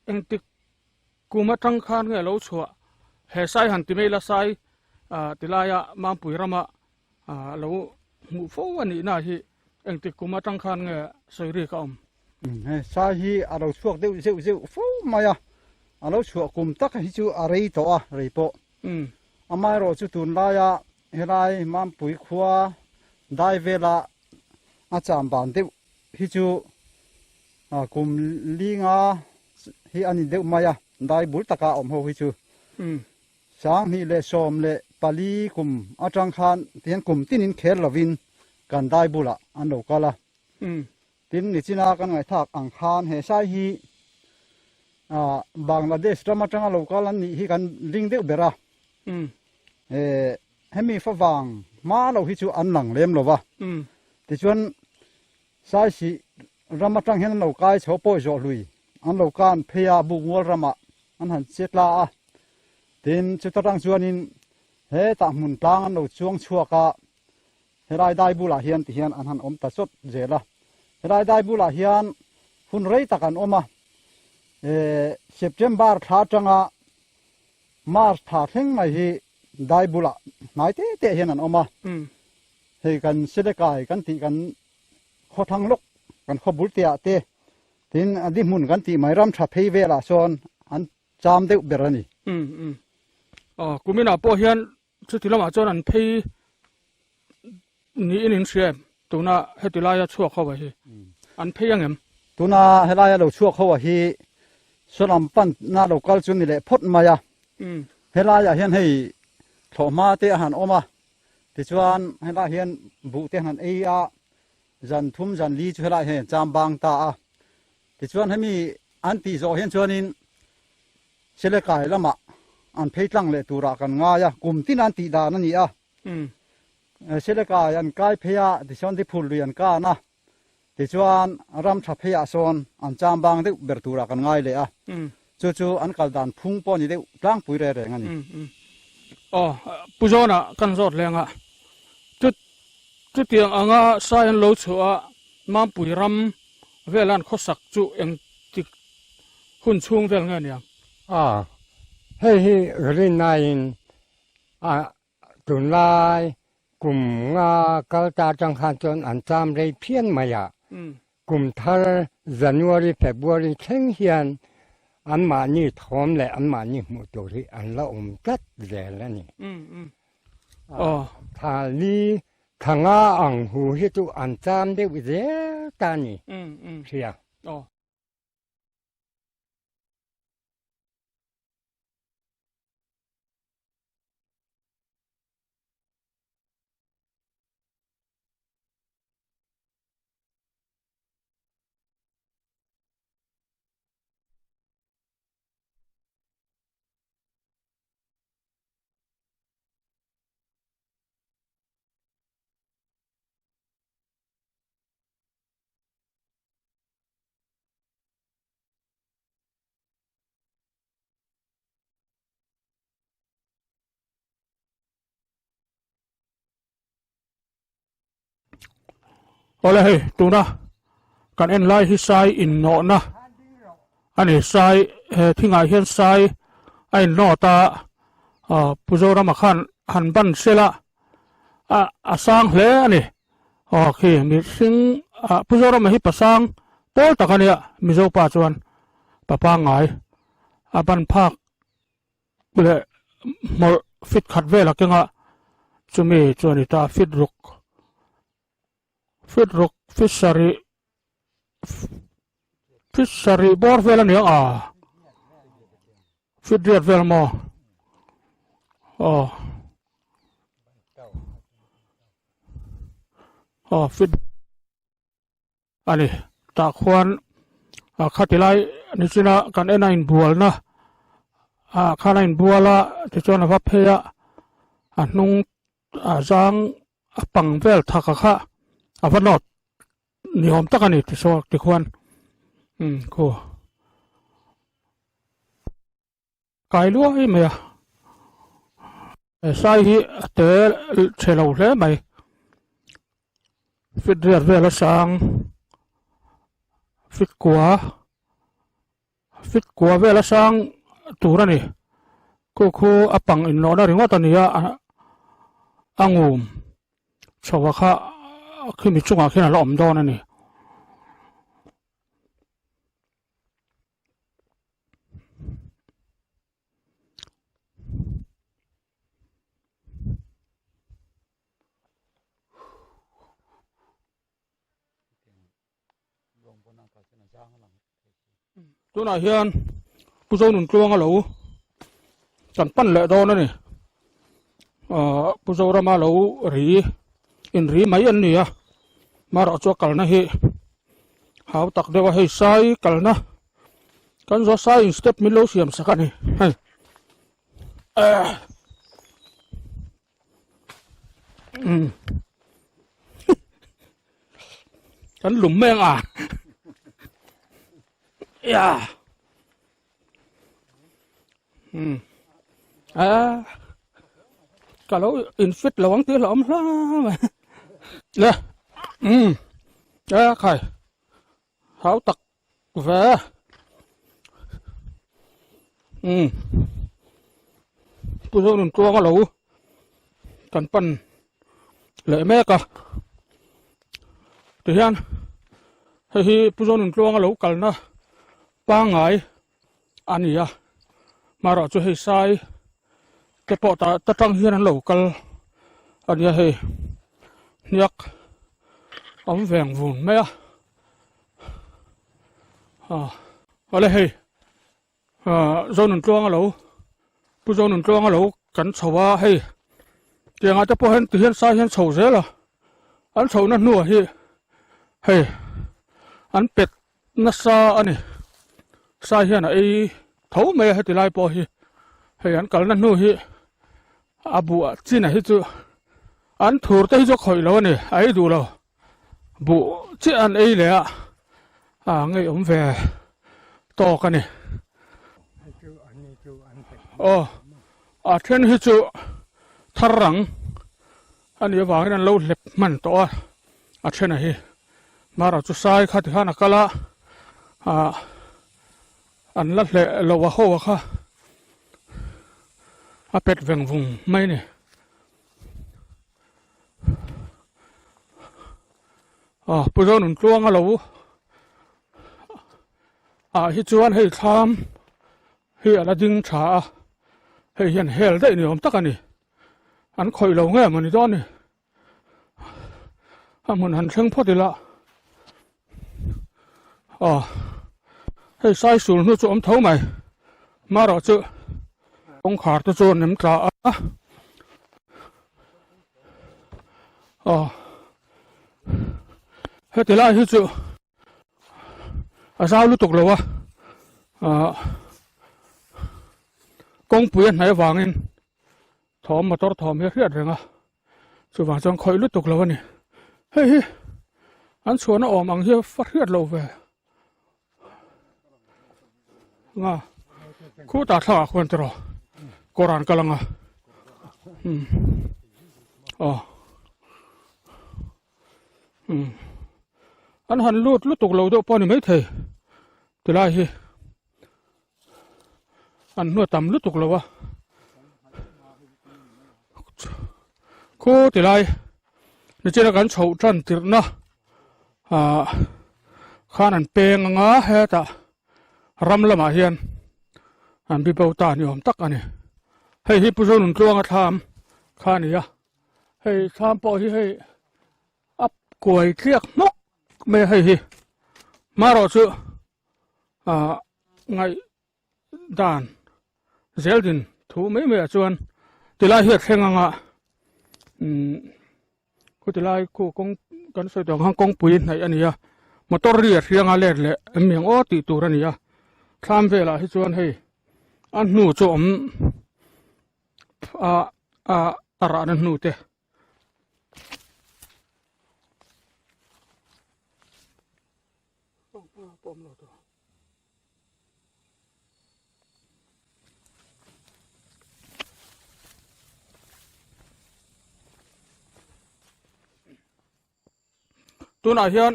เอ็งติกูมาทั้งคันเงี้ยเราชัวเฮไซหันติไม่ละไซติลายมาปุยรำเราหมู่ฟูวันนี้น่าฮิเอ็งติกูมาทั้งคันเงี้ยใส่รีกใช่ฮีเราช่วงเดียวฟูมาอ่ะเราช่วงกุมตักฮิจูอะไรตัวอะไรโปไม่รู้จุดตุนลายเฮไลมาปุยขวาได้เวลาอาจารย์บันเดียวฮิจูกุมลิงฮิอันนี้เดียวมาอ่ะได้บุตรตะกาอมหัวฮิจูช้างนี่เละชมเละปาลีกุมอาจารย์ขันเทียนกุมที่นินเคลลวินกันได้บุละอันโลกาละทีนี้จีน่ากันไงทักอังคารเฮซ่าฮีบังลาเดชรามาจังโลกาลันนี่ฮีกันลิงเดียวเบระให้มีฟ้าวังมาเราฮิจูอันหลังเลี้ยมหรอวะที่ชวนสายสีรามาจังเห็นเรากายชอบปอยจอลุยอันเราการพยาบุกวัวรามาอันหันเสตลาทีนจุดตั้งชวนนินเฮตักมุนตังอันเราช่วงชัวกะเฮรายได้บุลาเฮียนที่เฮียนอันหันอมตัดสดเจละเฮรายได้บุลาเฮียนหุ่นไรตักันอมเซปเทมเบอร์ท้าจังมาร์ท้าเพ่งไม่ฮีได้บุลาไม่เตะเฮียนอันอมเฮกันเสด็จกายกันตีกันข้อทางลกกันข้อบุลเตียเตทีนอดีมุนกันตีไม่รำชับเพย์เวลาส่วนอันจามเดือเบรนี่กูไม่น่าพอเฮียนสุดที่เรามาจอนันพี่นี่อินเสียตัวน่ะให้ติลายชั่วเข้าไปอันพี่ยังไงตัวน่ะให้ลายเราชั่วเข้าไปส่วนลำปั้นน่าเรากัลจุนนี่แหละพดมายาให้ลายเฮียนให้ถอมาเตะหันออกมาที่ชวนให้ลายเฮียนบุเตะหันจันทุ่มจันลีช่วยลายเฮียนจามบางตาที่ชวนให้มีอันตีโซเฮียนชวนินเสลกายละมาอันเพย์ตั้งเลยตัวรักันง่ายกลุ่มที่นันติดานั่นนี่เสลกายอันกายเพยาที่ชวนที่พูดเรียนก้านะที่ชวนรำชับเพยาโซนอันจามบางที่เบิดตัวรักันง่ายเลยจู่อันกัลดันพุ่งปอนี่เดียวร่างปุ๋ยเร่งั้นนี่ปุจจานะกันสอดแรงจุดเตียงอ่างสายอันโลชัวมาปุ๋ยรำเวลาเขาสักจุเองติหุ่นช่วงเวลาเงี้ยให้เรียนนายตุนลายกลุ่มกัลตาจังหันจนอันจามได้เพี้ยนมาอย่ากลุ่มทัลจันวารีเฟบรุรีเช่งเฮียนอันมานี่ทอมและอันมานี่มุตุรีอันละกัดเจแล้วนี่ทาลีทางอังหูฮิตุอันจามได้วิเดตานี่เสียเอาเลยตัวนะกันเอ็นไลที่ไซอินโนนะอันนี้ไซที่ไงเห็นไซไอ้นอตาผู้เจ้ารามาขันหันบันเสละสร้างเละนี่โอเคมีสิ่งผู้เจ้ารามาให้ประสางโป้ตะกันเนี่ยมีเจ้าป่าจวนป่าปางไงบันภาคเบลมาฟิตขัดเวลาเก่งจะมีจวนนี่ตาฟิตรุกฟิชารีบอร์เวลเนี่ยฟิตเรียดเวลมอ ฟิตอันนี้ตาควรข้าติไลนี่สินะกันเอ็นอินบัวนะข้าอินบัวละที่จวนพับเพียนุ่งจางปังเวลทักข้าวันนอดนิยมตะกันนี่ที่สวกที่ควรกูไก่ล้วไอ้เมียใส่เตะเชลล์เลยไหมฟิตเรียดเวลสังฟิตกัวเวลสังตัวนี่กูปังอินโนนะถึงว่าตอนนี้งูชาวข้าคือมีจุกขึ้นล้อมโดนนี่ตัวไหนเฮียนผู้เจ้าหนุนกลวงอะไรจันปั้นเละโดนนี่ผู้เจ้ารามาเหลาอินรีไม่อันนี้มาเราจะกันนะเฮหาตักเดียวให้ใส่กันนะกันจะใส่สเต็ปมิโลเซียมสักนี่กันหลุมแมงkalau infit lawang ti lom la le khai háo tặc về tôi cho nên cho cái lẩu cần pan lệ mẹ cả thì anh hay tôi cho nên cho cái lẩu cần na ba ngày anh ấy mà rồi cho hay sai cái bộ ta trăng hiên lẩu cần anh ấy hay nhắc ông vàng vùng mẹ ở đây hay do nên cho cái lẩuผู้ชมหนุ่มกลางเรากันชาวาให้เดี๋ยวอาจจะพอเห็นตีเห็นสายเห็นชาวเสียละอันชาวนั่นนัวให้อันเป็ดนัสซาอันนี้สายเห็นไอ้เท้าเมย์ให้ตีลายปอให้อันกันนั่นนัวอาบัวจีน่ะให้จูอันถูกได้จะคอยแล้วนี่ไอ้ดูเราบัวจีอันไอ้เลยไงผมแฝต่อกันนี่เช่นที่จูทารังอันนี้ว่าให้เราเล็บมันตัวเช่นนี้มาเราจะใส่ข้าที่ข้านักละอันละเละเราว่าหัวข้าเป็ดแหวงvùngไม่เนี่ยผู้ชมหนุ่มกลวงเราที่จวนให้ทำให้อะไรดึงฉาให้เห็นเฮลได้เนี่ยผมตักอันนี้อันคอยเราแง่มันนี่ตอนนี้มันหันเชิงพอดีละให้ใส่สูงนู่นจะอมเท้าใหม่มาเราจะต้องขาดตัวโจรเนี่ยมันกล้าให้ตีไล่ให้จะสาวรู้ตกแล้ววะกงเปลี่ยนไหนวางเงินถอมมาตอถอมเฮียเรื่องสุวรรณจังคอยลุตกแล้วนี่เฮ้ยอันชวนออกมังเฮียฟัดเฮียเราไปคู่ตาท่าคนตรอกรานกำลังอันหันลุตกเราเดี๋ยวป้อนไม่เทตีไล่เฮอันนู้นตำลุตุกแล้ววะคู่ตีไรนี่เจ้ากันชาวจันทร์นะข้านั่นเปงงาเฮตารำละมาเฮียนอันบิบเอาตานี่ผมตักอันนี้ให้ฮิปุโซนุนตัวงาทำข้านี่ให้ทำปอให้อับกวยเทียกนกไม่ให้ฮิมารอซื้อไงด่านเซลดินถูไม่เมื่อชวนตีไล่เฮียแข่งกูตีไล่กูคง กันสวยตรงห้างกงปุยไหนอันนี้อะมอเตอร์เรียเรียงอะไรเลยเมียงอ้อตีตัวนี่อะทำเวลาให้ชวนให้อันหนูจมอะไรนั่นหนูเตะตัวไหนเฮียน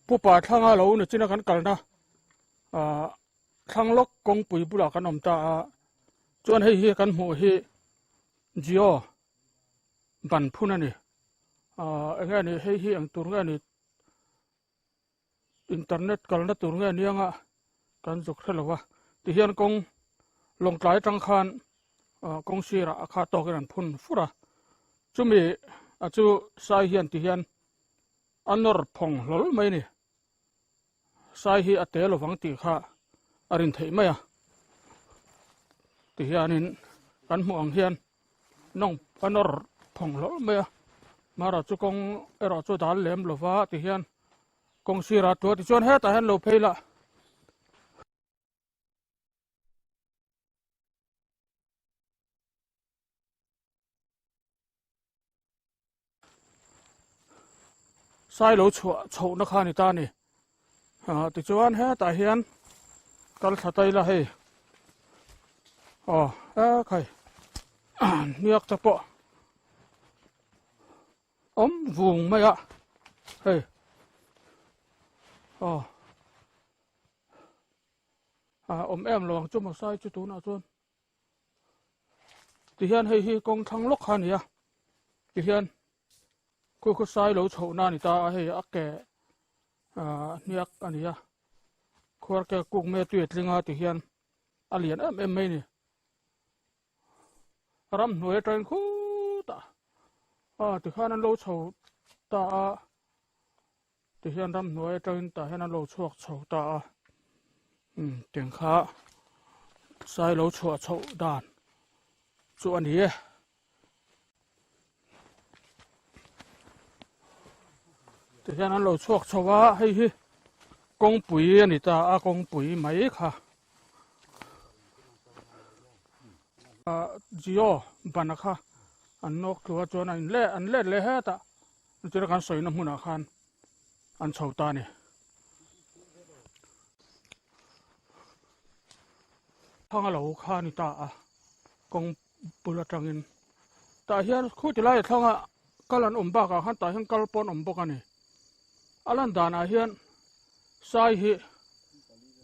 ผู้ป่าทางเราเนี่ยจีนกันกันนะทางล็อกกงปุยบุหลากันอมตาจวนให้เฮียกันหัวเฮียจีโอบันพูนั่นนี่ไงนี่ให้เฮียงตัวไงนี่อินเทอร์เน็ตกันนะตัวไงนี่ยังกันจุกเท่าไหร่วะที่เฮียนกงลงไกลจังคันกงชีระขาตอกันพุ่นฟุระจุมีจูสายเฮียนที่เฮียนอันนอร์พงหลอไม่นี่สายเฮียเตลฟังตีข้าอรินเทไม่อะที่เฮียนินกันห่วงเฮียนน้องอันนอร์พงหลอไม่อะมาเราจุกงเราจุดดัลเลมหลฟ้าที่เฮียนกงชีระตัวที่ชวนเฮตาเห็นหลบเพลละสายหลบชัวโฉนักขานิตานี่ที่ชวนเฮตาเฮียนกัลสไตละเฮใครเนียกจะปะวุงไม่อะเฮ้ยแอมลองจุ่มใส่จุดตัวน่ะจวนที่เฮียนให้กองทั้งล็อกขันเนี่ยที่เฮียนคุยใส่หลบโฉนานิตาให้อักแกเนียกอันนี้ขวดแกกุกเมตุยตลิงที่เฮียนอเลียนไม่นี่รำหน่วยใจคู่ตาที่ข้านั้นโลโฉตาที่เฮียนรำหน่วยใจตาให้นั้นโลโฉโฉตาเตียงข้าใส่โลโฉโฉด่านส่วนนี้ที่เฮียนนั้นโลโฉโฉว่าให้กงปุ๋ยนี่ตากงปุ๋ยไหมค่ะจีโอบันนะคะอันนกตัวจวนอันเล่เลยฮะตาจะได้การสวยน้ำมันอาคารอันเฉาตาเนี่ยทางเราข้านี่ตากงปุระจังอินตาเฮียคู่ที่ไรทางกัลันบากขันตาเฮียกัลปอนบกันนี่อลันดานาเฮียนสายฮิ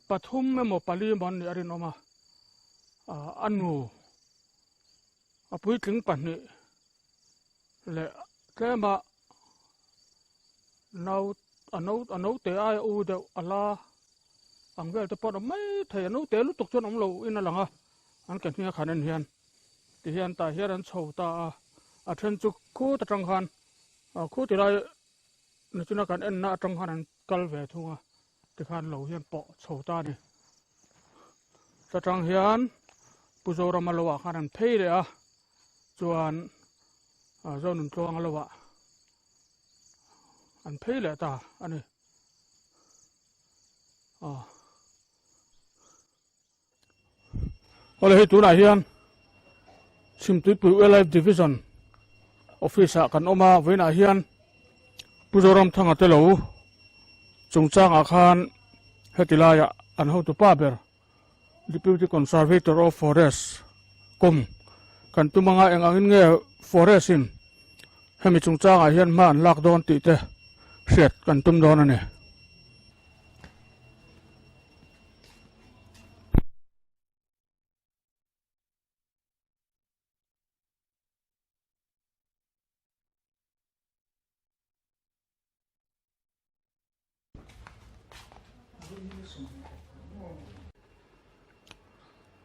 ปฐุมเมโมปาลีมันนี่อรินอมาอันนูปุยถึงปันนี่และแค่มาเอาเตะไออูเดอลาอังเวลแต่ปอดไม่เทียนเอาเตะลุตกจนอมโลอินนั่นหลังอันแก่เนี่ยขันเฮียนที่เฮียนตาเฮียนโฉตาเทนจุคู่ตะจังคันคู่ที่ไรในจุนกันเอ็นน่าจังคันกัลเวทุงที่ขันโลเฮียนปอโฉตานี่ตะจังเฮียนปุโจรามาโลวะขันเพย์เลยจวนเจ้าหนุ่มตัวงละวะอันเพลเลยตาอันนี้อะไรให้ตัวไหนเฮียนชิมตุยปุยเอลไลฟ์ดิวิชั่นออฟฟิศกันออกมาเว้นเฮียนผู้จรมทั้งอัตเลวจงจ้างอาคารเฮติลายอันเขาตัวป้าเบอร์ Deputy Conservator of Forest กรมกันตุมังเองอันเงี้ย Forestin ให้มีจงจ้างเฮียนมาอันลักโดนติเตะเสร็จกันตุมโดนนั่นเอง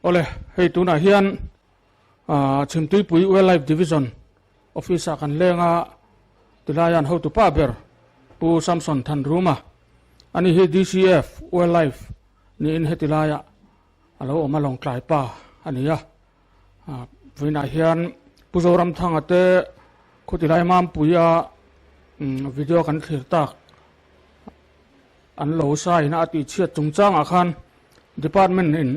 โอเลให้ตัวไหนเฮียนชิมตุยปุยเวลไลฟ์ดิวิชั่นออฟฟิศกันเลี้ยงติลายันเขาตัวป้าเบอร์ปูซัมซอนทันรู้มาอันนี้ให้ DCF เวลไลฟ์นี่อินให้ติลายะเราออกมาลองกลายป้าอันนี้วินาเฮียนผู้โจรำทางเตะคุติลายมามปุย วิดีโอกันเถิดตักอันโหลใส่นะอติเชียดจงจ้างอาคาร department อิน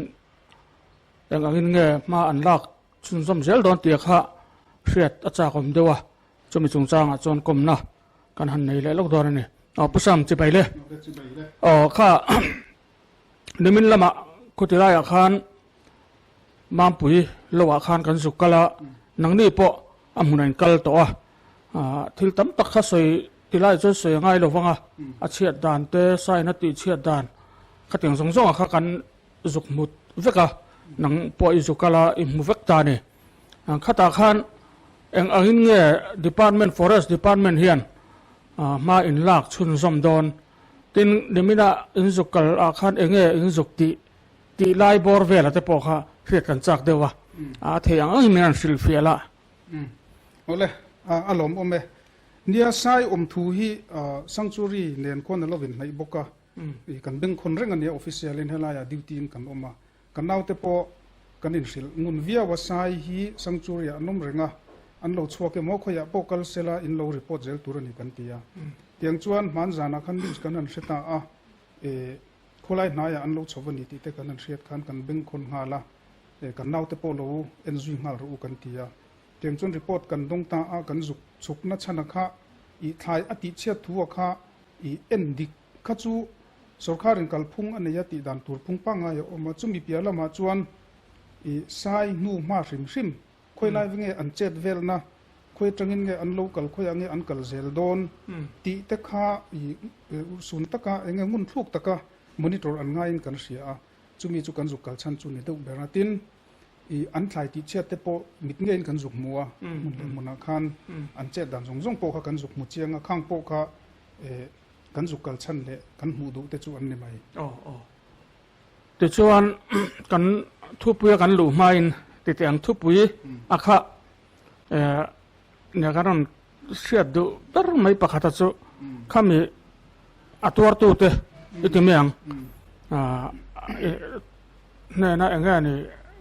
เองอันเงี้ยมาอันลักชุนสมเซลโดนเตียกฮะเสียดอาจารย์ผมเดียวจะมีจงจ้างจนกลมนะกันหันในเลยลูกดอนนี่ผู้ซ้ำจะไปเลยข้า นิมิตละมาคุติไลอาคารมามปุ๋ยโลอาคารกันสุกกะละนังนี่ปะอามุนัยกัลตัวทิลตั้มตักข้าสวยติไลจะสวยง่ายหรือว่าอาเชียดดานเตใส่นัดติเชียดดานขัดอย่างสงข้ากันจุกมุดเวกะนังปอยจุกกะละอิมุเวกตานี่ขัดอาคารเองอันเงี้ย department forest department เฮียนมาอินลากชุนสมดอนตินเดมินาอินจุกกะละอาคารเองอินจุกติไลบอร์เวลแต่ปอกฮะเรียกกันจากเดียวเทียงอันนี้มันสิลฟีละโอเลยอารมณ์อมเอเนี่ยใช้ทูฮีสังจูรีเนียนคนเราเป็นในบกะกันดึงคนเร่งอันนี้ออฟฟิเชียลเล่นให้ลายดิวตีนกันออกมากันเอาแต่พอกันอินสิลงุนเวียว่าใช้ฮีสังจูรีอันนุ่มเร่งอันเราชัวร์เกี่ยวกับขยะปกัลเซลาอินเรารีพอร์ตเซลตัวนี้กันตีเตียงชวนมันจานักขันดิสกันนั่นเสตาคนไล่นายอันเราชอบวันนี้ที่กันนั่นเสียดกันดึงคนหาละกันเอาแต่พอเราเอ็นจุยหารู้กันตีเตียงชวนรีพอร์ตกันดงตากันสุกนัชนักะอีทายอติเชียทัวค่ะอีเอ็นดิขจูสุขาริงกัลพุงอันนี้ติดันตัวพุงปังไงออกมาจุ่มมีเปียละมาจวนอีสายนูมาริมคุยไล่เงี้ยอันเจ็ดเวลนะคุยจังเงี้ยอันโลกัลคุยอันเงี้ยอันกัลเซลโดนตีตะค่ะอีศูนย์ตะค่ะเงี้ยงุนทุกตะค่ะมอนิเตอร์อันง่ายกันเสียจุ่มมีจุกันจุกัลชันจุนี่ดูเบราตินอีอันทายติเชียเตโปมิดเงินกันจุกมัวมุนอาคารอันเจ็ดดันจงโปค่ะกันจุกมุเจียงข้างโปค่ะกันจุกกัลชันเลยกันหูดูเตจูอันนี้ไหมเตจูอันกันทุบปุยกันหลู่ไม่ติดอย่างทุบปุยอาคาเนี่ยกันเสียดูแต่ไม่ปะขัดจูข้ามีอัตวร์ตัวเตอิติเมียงเนี่ยนะเองนี่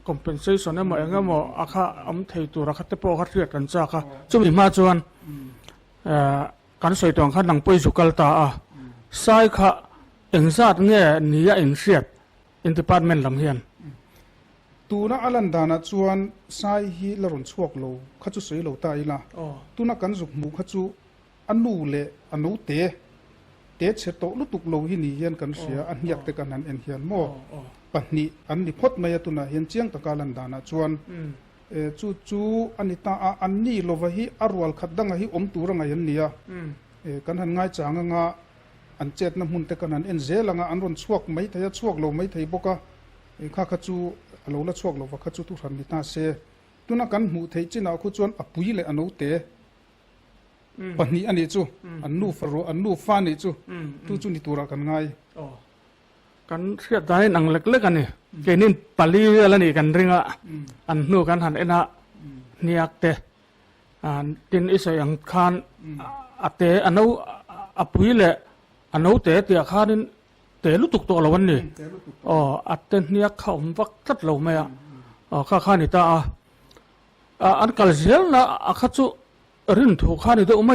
compensation เนี่ยมันเองก็มั่วอาคาอัมเทตัวรักเตปอขัดเรียกกันจ้าค่ะจุดมีมาจวนการใส่ตัวขัดหนังปุยสุกัลตาใส่ค่ะเองซาดเนี่ยนี่เองเสียดอินทิพาร์ตเมนต์ลำเฮียนตัวน่ะอันดานะจวนใส่ฮีละรุนชวกโลขัดจุสวยโลตายละตัวน่ะกันจุกมูขัดจุอันนูเละอันนูเตะเชตโตลุตุกโลหินี่เฮียนกันเสียอันอยากแต่กันนั้นเอ็นเฮียนโมปัจจุบันอันนี้พดมาตุนาเห็นเชียงตะการันดานะชวนจู่อันนี้ตาอันนี้โลวะฮีอารวลขัดดังฮีตัวรังไงยันเนี่ยกันหันง่ายจางงาอันเจ็ดน้ำหุ่นแต่กันนั้นเอ็นเจลังอันรอนชวกไม่ทายชวกโลไม่ทายบกะข้าขจู่โลละชวกโลวะขจู่ทุรันนิตาเสตุนักันหูทายจีน่าขจวนอปุยเลยอันนู้เตปัจจุบันอันนี้จู่อันนู้ฟารุอันนู้ฟานี่จู่จู่นี่ตัวรักันง่ายกันเสียดายหนังเล็กๆกันนี่เกนินปาลีอะไรนี่กันเรื่องอันนู้กันหันเอ็นะนี่อักเตตินอิสยังคานอักเตอันนู้อปุยเลยอันนู้เตะเตียคานินเตะลุตุกตัวละวันนี่อักเตนี่เขาวักตัดเราไม่ข้านี่ตาอันกัลเซลนะข้าจูรินถูกข้านี่เดอไม่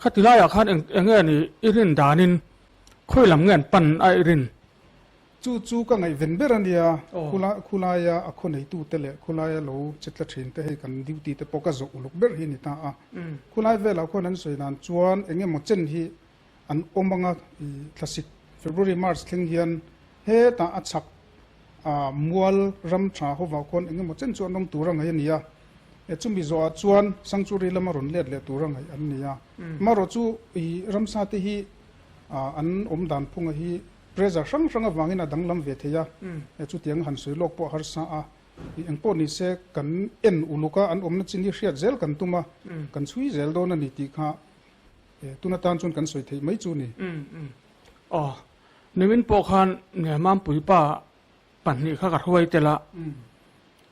ข้าติลายข้าเองนี่อิรินดานินคุยลำเงินปันไอรินจู่ก็ไงเวนเบรันเดียคุลายาคนไหนตู้เตเลคุลายาโลจิตละเชนเตให้กันดิวตีเตปกจะอุลุกเบรหินิตาคุลายเวลาคนนั้นสวยนานจวนเองหมดเจนฮีอันอมบังคลาสสิกเฟบรุรีมาร์สคิงเฮียนเฮตาอัดสักมัวลรัมชาเขาว่าคนเองหมดเจนจวนน้องตัวรังไงเนี่ยจุ่มบิโซจวนสังจูรีละมารุนเล็ดเลยตัวรังไงอันนี้มารจู่รัมซาติฮีอันอมดานพุงฮีเรซ่าช่างวางอินาดังลำเวทียาจุดยังหันสวยโลกปอฮาร์ซาอังปอนิเซกันเอ็นอุลุกาอันอมนัจินดิเชียเซลกันตุมากันสวยเซลโดนันนิติค่ะตุนัตานชนกันสวยที่ไม่จูนี่นี่วินปอคันเนี่ยมันปุ๋ยป้าปั่นนี่ข้ากัดห้วยเตละ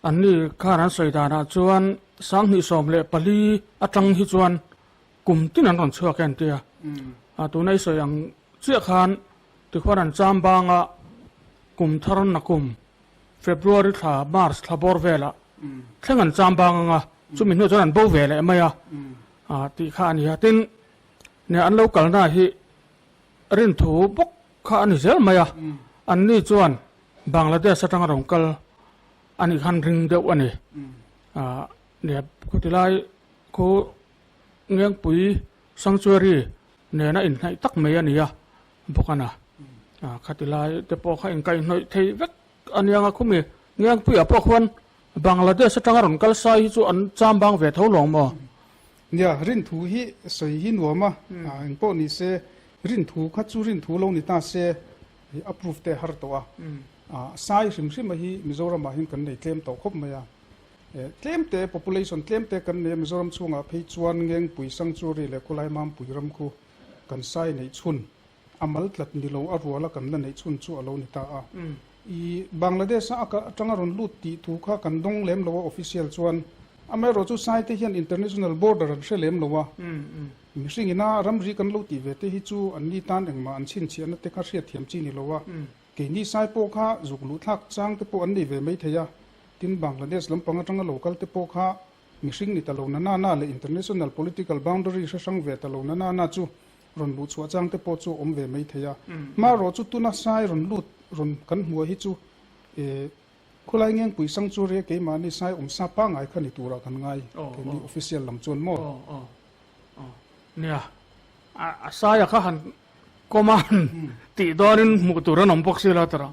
อันนี้ข้านั้นสวยดานะจวนสังหิสอมเละปลีอาจังหิจวนกลุ่มที่นั่นตอนเชื่อแกนเตียตัวในสวยอย่างเชื่อคันที่ขวานันจามบางกลุ่มทารันนักกลุ่มเฟบรุรีท่ามาร์สท่าบอร์เวล่ะแค่งันจามบางจุ่มมินโนจนันโบเวล่ไม่ที่ข้านี่ติน เนี่ยอันเรากลน่าฮิรินถูบกข้าอันนี้เซลมาอ่ะอันนี้จวนบังลาเทศตั้งรองกลอันนี้คันริงเดียวอันนี้เนี่ยคุติไลคูเงียงปุ๋ยสังชวรีเนี่ยน่าอินให้ตักเมียนี่อ่ะพวกนั้นคุติไลแต่พอเขาเองไกลหน่อยเทวกอันยังคุมีเงียงปุ๋ยพวกคนบังลาเทศตั้งรองกลใส่จู่อันจามบางเวทเขาหลงบ่เนี่ยรินทูฮีสวยหินหัวมาอินโปนี่เซรินทูขัดจูรินทูลงนี่ตาเซapprove เตหาร์ตัวสายริมริมมาฮีมิโซรัมมาหินกันในเคลมต่อครบมาyaเคลมเต population เคลมเตกันในมิโซรัมช่วงเพย์จวนเงียงปุ๋ยสังจูรีเล็กกุไลมามปุ๋ยรำคูกันสายในชุนอามัลตัดนิโลอารัวละกันละในชุนจู่อโลนิตาอีบังลาเทศอ่ะจังหวัดลุตติถูกข้ากันดงเล็มละว่า official ชวนอเมริกาสายที่เห็น international border เชื่อเล็มละว่ามิสิ่งน่ารำรีกันลุติเวทีฮิจูอันนี้ตันเองมาอันชินเชียนเตคาเชียเทียมจีนี่ละว่าเกนี่สายโปข้าจุกลุทักจังเตปอันนี้เวไม่เทียทินบังลาเทศลำพังจังหวัด local เตปข้ามิสิ่งนี้ตลอดน่าเลย international political boundary เชื่อสังเวตลอดน่าจูรอนลุชัวจังเตปจูอมเวไม่เทียมารอจุตุนักสายรอนลุรอนกันหัวฮิจูคุไลเงี้ยปุ๋ยสังจูเรียเกมานี่ใช้ซาปังไอ้ขันตัวกันไงเกนี่ official ลำจวนหมดเนี่ยสายข้าหันก็มันติดอรินมุกตัวนั้นนปกสิละตระ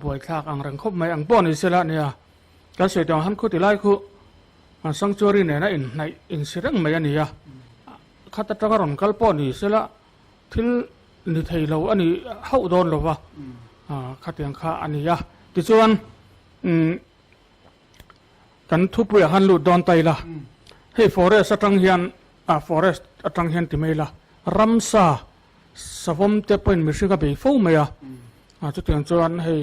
บ่อยทักอังรังคบไม่อังป้อนอิสระเนี่ยก็เสียดายหันคุติไลคุสังจูเรียเนี่ยนะในอินสิรังไม่อันนี้ข้าตัดกระรอนกัลป้อนอิสระที่นิทัยเราอันนี้เข้าโดนหรอวะข้าเตียงข้าอันนี้ติจวนกันทุบไปหันลุดดอนไตละให้ฟอเรสต์ตั้งเฮียนฟอเรสต์ตั้งเฮียนที่ไม่ละรัมซาสวมเตปเป็นมิชิกาเบย์ฟูไม่จุดที่จวนให้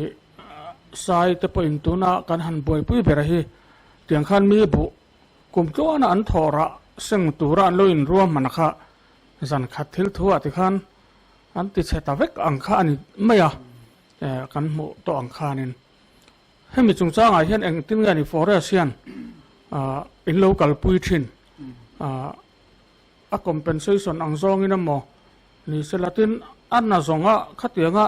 สายเตปเป็นตัวน่ะกันหันบ่อยปุ้ยเบรฮีเตียงขันมีบุกุมจวนอันทอระซึ่งตัวอันลอยรวมมันนะคะสันขัดทิลทัวที่ขันอันติดเสตาเวกอังคานี่ไม่กันหมดตัวอังคานี่ให้มีจงจ้างไอ้เห็นเองที่งานในฟอเรสต์เซียนอินโลกัลปุยชินคอมเพนเซชันอังซองอินามอนี่เสลัตินอันน่าสงขัดยัง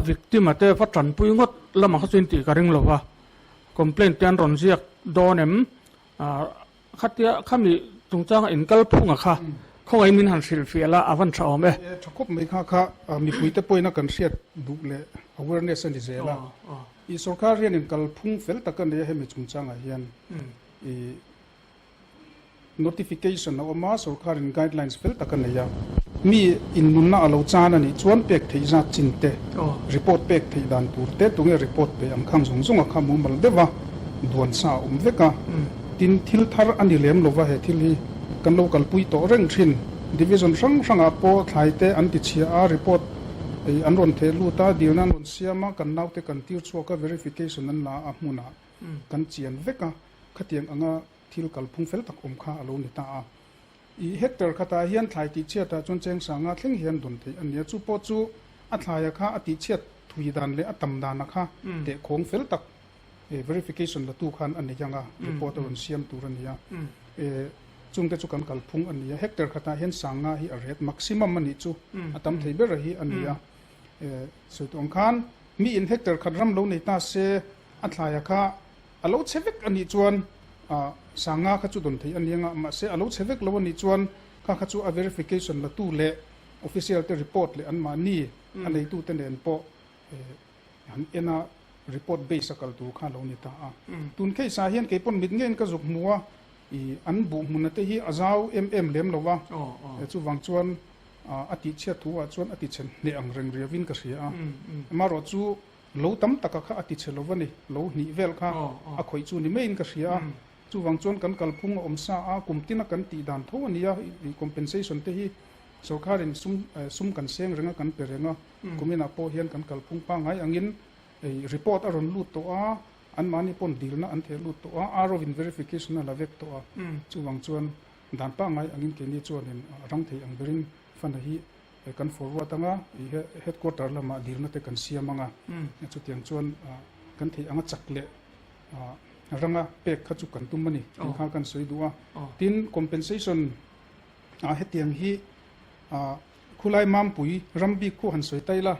วิกติมาเตะฟัดจันปุยงดละมาขัดสินติการิงโลวะคอมเพลนเตียนรอนเซียกโดนขัดยังข้ามีจงจ้างอินกัลพุงค่ะเขาไอ้มินหันสิลฟิละอาวันชาวเมถ้าคบไม่ค่ะมีปุยเตปุยนักกันเสียดูเลย awareness นี่เสียละอีสุขาเรียนกัลพุงเฟลตะกันเนี่ยให้มีจงจ้างไอ้ยันอี notification นะว่ามาสุขาเรียน guidelines เฟลตะกันเนี่ยมีอินนุนน่าเราจานี่ชวนเป็กที่จะจินเต report เป็กที่ดันตูเตตรงนี้ report ไปอันข้างส่งข้ามุมมันเดว่าด่วนสาวเวกะตินทิลทาร์อันนี้เลี้ยมโลว่าเหตุที่กันโลกัลปุยโตเร่งชิน division ช่างอาโปไทยเตอันติเชียreportอันรอนเทลูตาเดียวนั้นรอนเสียมากันนาวเตกันติวชัวก็ verification นั้นละอามุนากันเจียนเวกะขัดยังอ่างทิลกัลพุงเฟลตักอมข้าอโลนิตาอีเฮกเตอร์ขัดเฮียนไทยติเชียตาจนเจงสังอาเทงเฮียนดนเทอันนี้จูปอจูอัทายข้าอติเชียทุยดานเลอตัมดานนะคะเตะของเฟลตักverification ละตู้ขันอันนี้ยังreport รอนเสียมตัวนี้จุงเตจุกันกัลพุงอันนี้เฮกเตอร์ขัดเฮียนสังอาฮีเรท maximum มันนี่จูอัตมเทเบอร์ฮีอันนี้สุดองคันมีอินเฮกเตอร์ขัดรำลงในตาเซอัทายข้าอโลเชวิกอันนี้จวนสังอาขจุดนทีอันนี้มาเสอโลเชวิกแล้ววันนี้จวนข้าขจุ verification ละตู้เละ official เต report เลยอันมานี่อันนี้ตู้เตนเดนโปอันเอ็น่า report base กัลตู้ข้าลงนี่ตาตุนแค่สาเหตุเกี่ยวกับมิดเงินก็จุกมัวอันบุมุนเตฮีอาซาวเอ็มเลี้ยมแล้ววะจู่วังจวนอติเชียทัวจวนอติเชนเนี่ยอังเริงเรียวินก็เสียมารอจู่โลตั้มตะกะข้าอติเชลวันนี้โลนิเวลข้าอคอยจู่นี่ไม่อินก็เสียจู่วังจวนกันกัลพุงอมซากุมตินักกันตีดานทั่วนี้compensation เตฮีสุขารินซุ่มกันเสียงเรื่องกันเปรย์กุมินาโปเฮียนกันกัลพุงปังไงอังอินreport อารมณ์ลุดตัวอันมานี่ปนดีลนะอันเทลุดตัวอารมณ์ verification นั่นละเวกตัวจู่วังจวนดานปังไงอังอินเกนี่จวนเห็นรังเทียงเบรินฟันฮีกัน forward ตั้งheadquarter ละมาดีลนั่นแต่กันเสียมังจุดที่จวนกันที่อังจักเละรังเป็กขจุกันตุ้มมันนี่ข้ากันสวยดูติน compensation เฮตียงฮีคุไลมามปุยรัมบีคู่หันสวยไตละ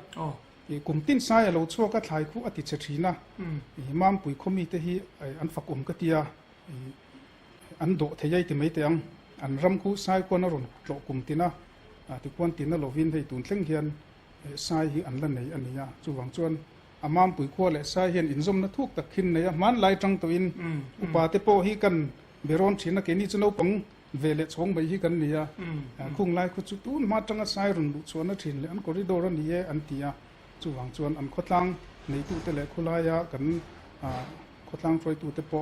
กลุ่มติ้นซ้ายเราชั่วก็ถ่ายคู่อติเฉทีนะมามปุยคมีเตฮีอันฝักก็เตียอันโดเทียติไม่เตียงอันรัมคู่ซ้ายคนนรนโลกลุ่มตินะที่ควรตินะเราวินให้ตุนเล่งเฮียนซ้ายฮีอันละไหนอันนี้จู่หวังจวนมามปุยขั้วและซ้ายเฮียนอินซมนะทุกตะขินเนี่ยมันไล่จังตัวอินอุปาเตโปฮีกันเบรอนชินะเกนี่จะโนปังเวเลชงไปฮีกันเนี่ยคุ้งไล่คุจุตุนมาจังซ้ายรุนดุชวนนะทินเลยอันกอริโดรันนี่อันที่จู่หวังจวนอันขดลังในตู้เตเลคุลายากันขดลังไฟตู้เตโป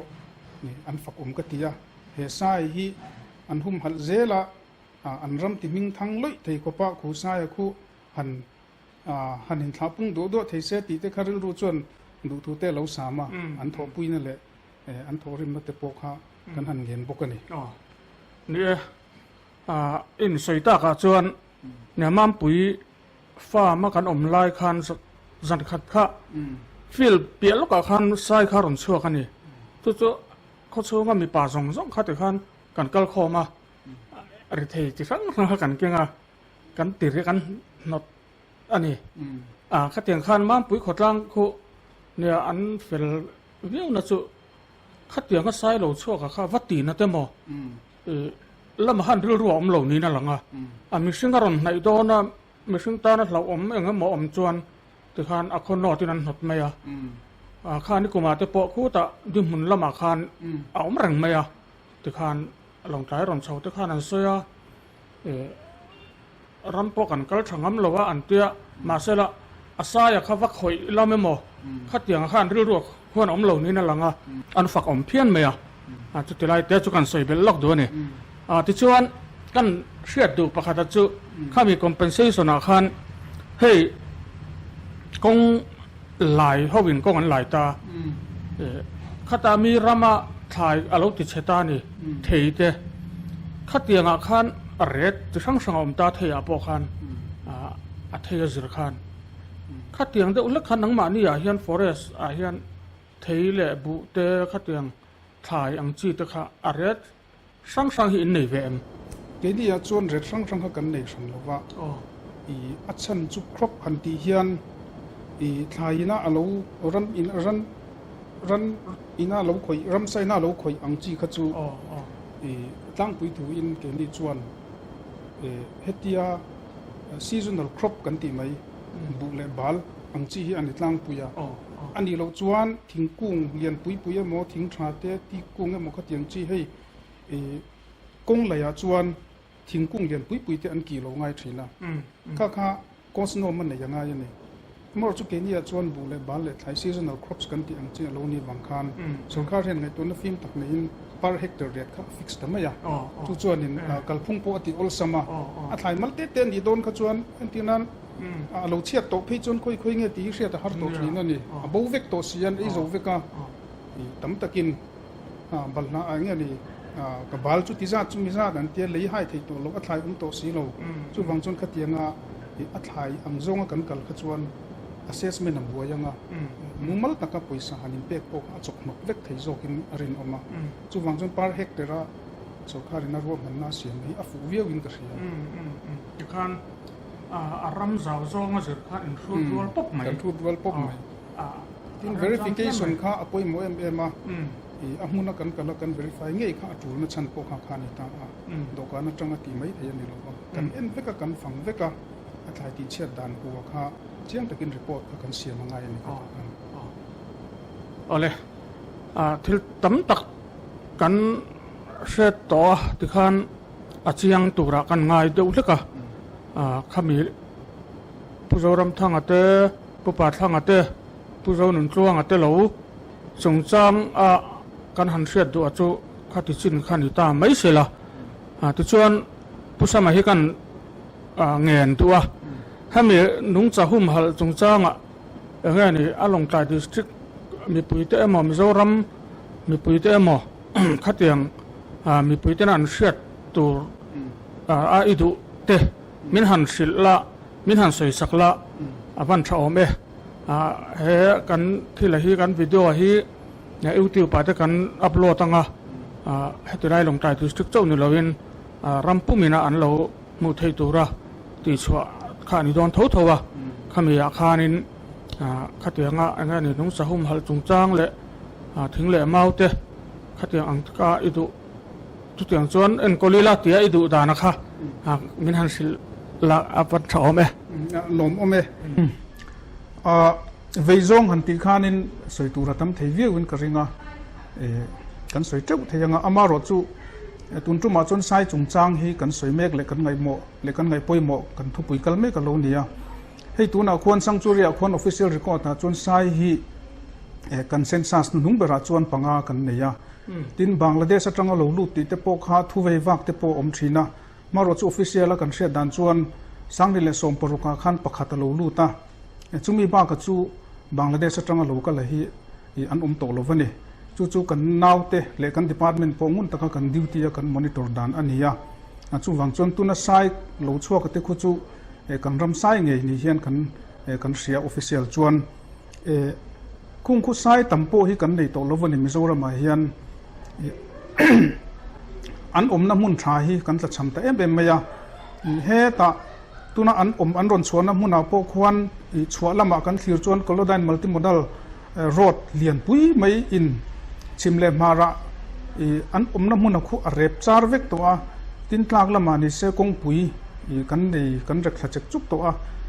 นี่อันฝักก็เตียเฮซ้ายฮีอันหุ่มหัดเจละอันรำติมิงทั้งลุยเทกปะคู่ซ้ายคู่หันเห็นท้าปุ่งโดดเทเสติเตคาริลรู้จวนดูทูเตเราสามาอันทอปุยนั่นแหละอันทอริมเตปกฮะกันหันเห็นปกนี่นี่อินใส่ตากจวนเนี่ยมันปุยฟ้ามากันไล่คันสันขัดข้าฟิลเปียลูกคันใส่คารอนชัวกันนี่ตัวเขาชัวก็มีป่าสองขัดคันกันกัลคอมาอะไรเทจิฟังกันเก่งกันติดกันนดอันนี้ขัดเตียงคันมันปุยขดล่างคู่เนี่ยอันฟิลเรื่องนั้นจุขัดเตียงก็ใส่เราชัวกับข้าวัดตีนะเต็มบ่แล้วมาหันเรื่องรวมเหล่านี้นั่นหลังมีสิ่งการในโดนมีสิ่งตานะเราอย่างนั้นหมอจวนแต่คันคนนอที่นั้นหดไม่คันนี่กูมาแต่ปอคู่แต่ดิมุนละมาคันเอาแรงไม่แต่คันหลงใจร้อนเฉาแต่คันนั้นเสียรำปกันก็ช่างงั้นเราว่าอันเตียมาเสละอาศัยข้าวักหอยเราไม่หมอขัดอย่างขันเรื่องรวมคนเหล่านี้นั่นหลังอันฝักเพี้ยนไม่จุดที่ไรเดี๋ยวจุกันใส่เป็นล็อกด้วยนี่ที่ชวนกันเชื่อดูประคาตจุข้ามีคอมเพนเซชันอาคารให้กงหลายเขาวินกงอันหลายตาข้าตามีรามาถ่ายอารมณ์ติดเชตานี่เทียเตข้าเตียงอาคารเรศจะช่างสังอมตาเทียปอคานเทียจิรคานข้าเตียงเด็กเล็กขันนังมานี่เฮียนฟอเรสเฮียนเทียเล่บุเตข้าเตียงถ่ายอังจีตข้าเรศสังหินในเวมเดี๋ยวนี้จวนเรศสังกันในสันลว่าอัศนจุครบหันตีเฮียนทายน่าเอารันอิน่าเราคอยรัมไซน่าเราคอยอังจีขจูตั้งปุยถูอินเกณฑ์จวนเฮติยาซีซันนัลครบกันตีไหมบุเลบาลอังจีอันนี้ตั้งปุยอันนี้เราจวนทิ้งกุ้งเลียนปุยหมอทิ้งชาเตตีกุ้งหมอขัดยังจีให้กุ้งเลยจวนทิ้งกุ้งเลียนปุยเตอันกี่เราง่ายทีละข้าก้อนสโนมันเนี่ยยังไงเนี่ยเมื่อจุกนี้จวนบุเลบาลเลยไทยซีซันนัลครบกันตีอังจีเรานี่บางคันส่วนข้าเห็นในตัวนั้นฟิล์มตักในper hectare rate ka fix ta maya tu chuan in kalphung po ati ol sama a thlai malte ten di don kha chuan antinan a lo chiat to phei chon khoi nge ti hria ta har to thin ani a bo vek to sian ei zo veka tam takin balna a nge ni ka bal chu ti za chu mi za dan te lei hai thei to lo a thlai to si lo chu wang chon kha tianga a thlai ang zonga kan kal kha chuan assessment am buayanga mumal taka poisa hanin pek po a chok nok vek thei zokin rin oma chu wangjon par hectare chokari na ro man na siam hi a fu viau in ka ria khan aram zau zonga zir kha in thu dual pop mai kan thu dual pop mai tin verification kha apoi mo em a a hmuna kan kala kan verify ngei kha atul na chan po kha khani ta dokana tanga ti mai thei ani lo kan en veka kan fang veka a thai ti chet dan ko kha chiang takin report ka kan siam ngai ni ka ole thil tam tak kan se to ti khan chiang tura kan ngai deuh leka khami puzoram thang ate pupa thang ate puzo nun tluang ate lo chungchang kan han hriat du achu khati chin khani ta mai sela ti chuan pusama hi kan ngen tua hami nung cha hum hal chungchanga nge ni along tai district mi puite emo mizoram mi puite emo khatiang mi puite nan hriat tur idu te min han silla min han soi sakla avan tha ome he kan thila hi kan video hi na youtube pa te kan upload anga he tirai long tai district chau ni loin รำปุ่มินะอันเรามุทัยตัวระตีชัวข้านี่โดนทั้วข้ามีอาคานินข้าเตียงอันนี้น้องสะหุ่มหัลจุงจางเละถึงเละเมาเตะข้าเตียงอังกาอิดุทุกอย่างส่วนเอ็นกอลิลาเตียอิดุดานะคะมินฮันสิละอัปชอมลมอมเวจงหันติขานินสวยตัวระทำเทียวินกริงกันสวยเจ้าเทียงอามารอจูตุนจุมาจนไซจุงจางฮีกันสวยเมกเล็กกันไงโมเล็กกันไงป่วยโมกันทุปุยกันเมกันโลเนียให้ตัวน่ะควรสังจูเรียควรออฟฟิเชียลรีคอร์ดนะจนไซฮีกันเซนซัสนุ่งเบราจวนปังอากันเนียดินบังละเดชจังเอาลูติเตโปขาทุเววักเตโปอมชีนะมารอจูออฟฟิเชียลกันเสียดันจวนสังนิเลสมปรุกาขันปะขัดลูตาจุมีบ้ากับจูบังละเดชจังเอาลูกันเลยฮีอันโตโลวันนี่จูกันนาวเตเลกันดีพาร์ตเมนต์ปงุนตะกันดิวตี้กันมอนิเตอร์ดันอันนี้จูวังจนตุนไซโลชัวกเตคุจูกันรำไซไงนี่เฮียนกันเสียออฟฟิเชียลจวนคุ้งคุไซตัมโปฮีกันในโตโลวันนี่มิโซรามาเฮียนอันน้ำมุนชาฮีกันจะชำแต่เอ็มไม่ยาเฮตาตุนอันอันรอนชวนน้ำมุนเอาพวกควันชัวละมากันคิวจวนก็โลดันมัลติโมดัลรถเลียนปุยไม่อินชิมเลมาระอันน้ำมุนเอาคู่เร็บจาร์เวกตัวตินกลางละมานิเซกงปุยกันเร็กขจักจุกตัว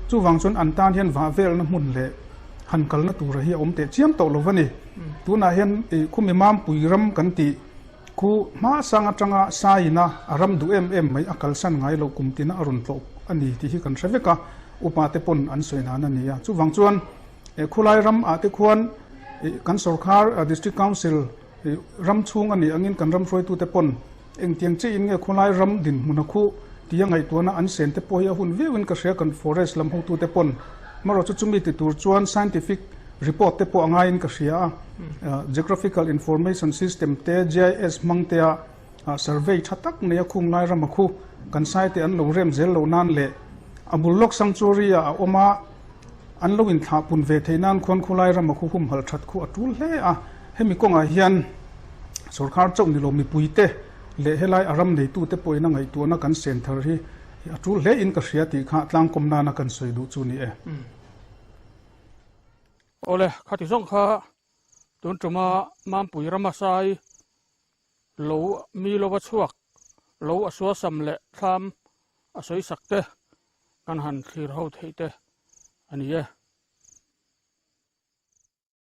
จู่วังจนอันตานเฮียนว่าเวลน้ำมุนเละหันกัลนัตัวเฮียเตะเชียมโตโลวันนี่ตัวน่าเห็นคู่มีมามปุยรำกันตีคู่มาสังจังอาสายนะรำดูไม่อักลสันไงเรากุมตินะอรุณโตอันนี้ที่กันเสวกะอุปาเตปนอันสวยนานันนี่จู่วังจวนคู่ไล่รำอาติควรกันสกรดิสทริกคาวน์ซิลรำช่วงอันนี้อันนี้กันรำช่วยตัวเตปนเองเตียงจีนเงี้ยคู่ไล่รำดินมุนคู่ที่ยังไงตัวนั้นอันเซนเตปอยหุ่นวินกระเสียกันฟอเรสต์ลำหูตัวเตปนมาเราจะจุ่มติดตัวจวน scientific report เตปอง่ายกระเสียgeographical information system เต GIS มังเตะ survey ชัดตักเนี่ยคุ้งไล่รำคู่กันไซต์อันลงเรียมเจลลนั่นเละอบุลล็อกสังจูรีออกมาอันลวินทับปุ่นเวทีนั้นคนคุไลรำมาคุมหัลชัดคู่อัตุลเละให้มีกงอาเฮียนสุรคาร์จงนิลมีปุยเตเละให้ไล่อารมณ์ในตู้เตปอยนั่งไอตัวนักกันเซนเทอร์ที่อัตุลเละอินกระเสียติขาดลังกมนานักกันสวยดูจูนี่โอเลข้าที่ส่งข้าตุนจุมามามปุยรำมาไซโลมีโลวัชวกโลอสวสำเละทำอสวยสักเตกันหันคีร์เฮาเทเตอันนี้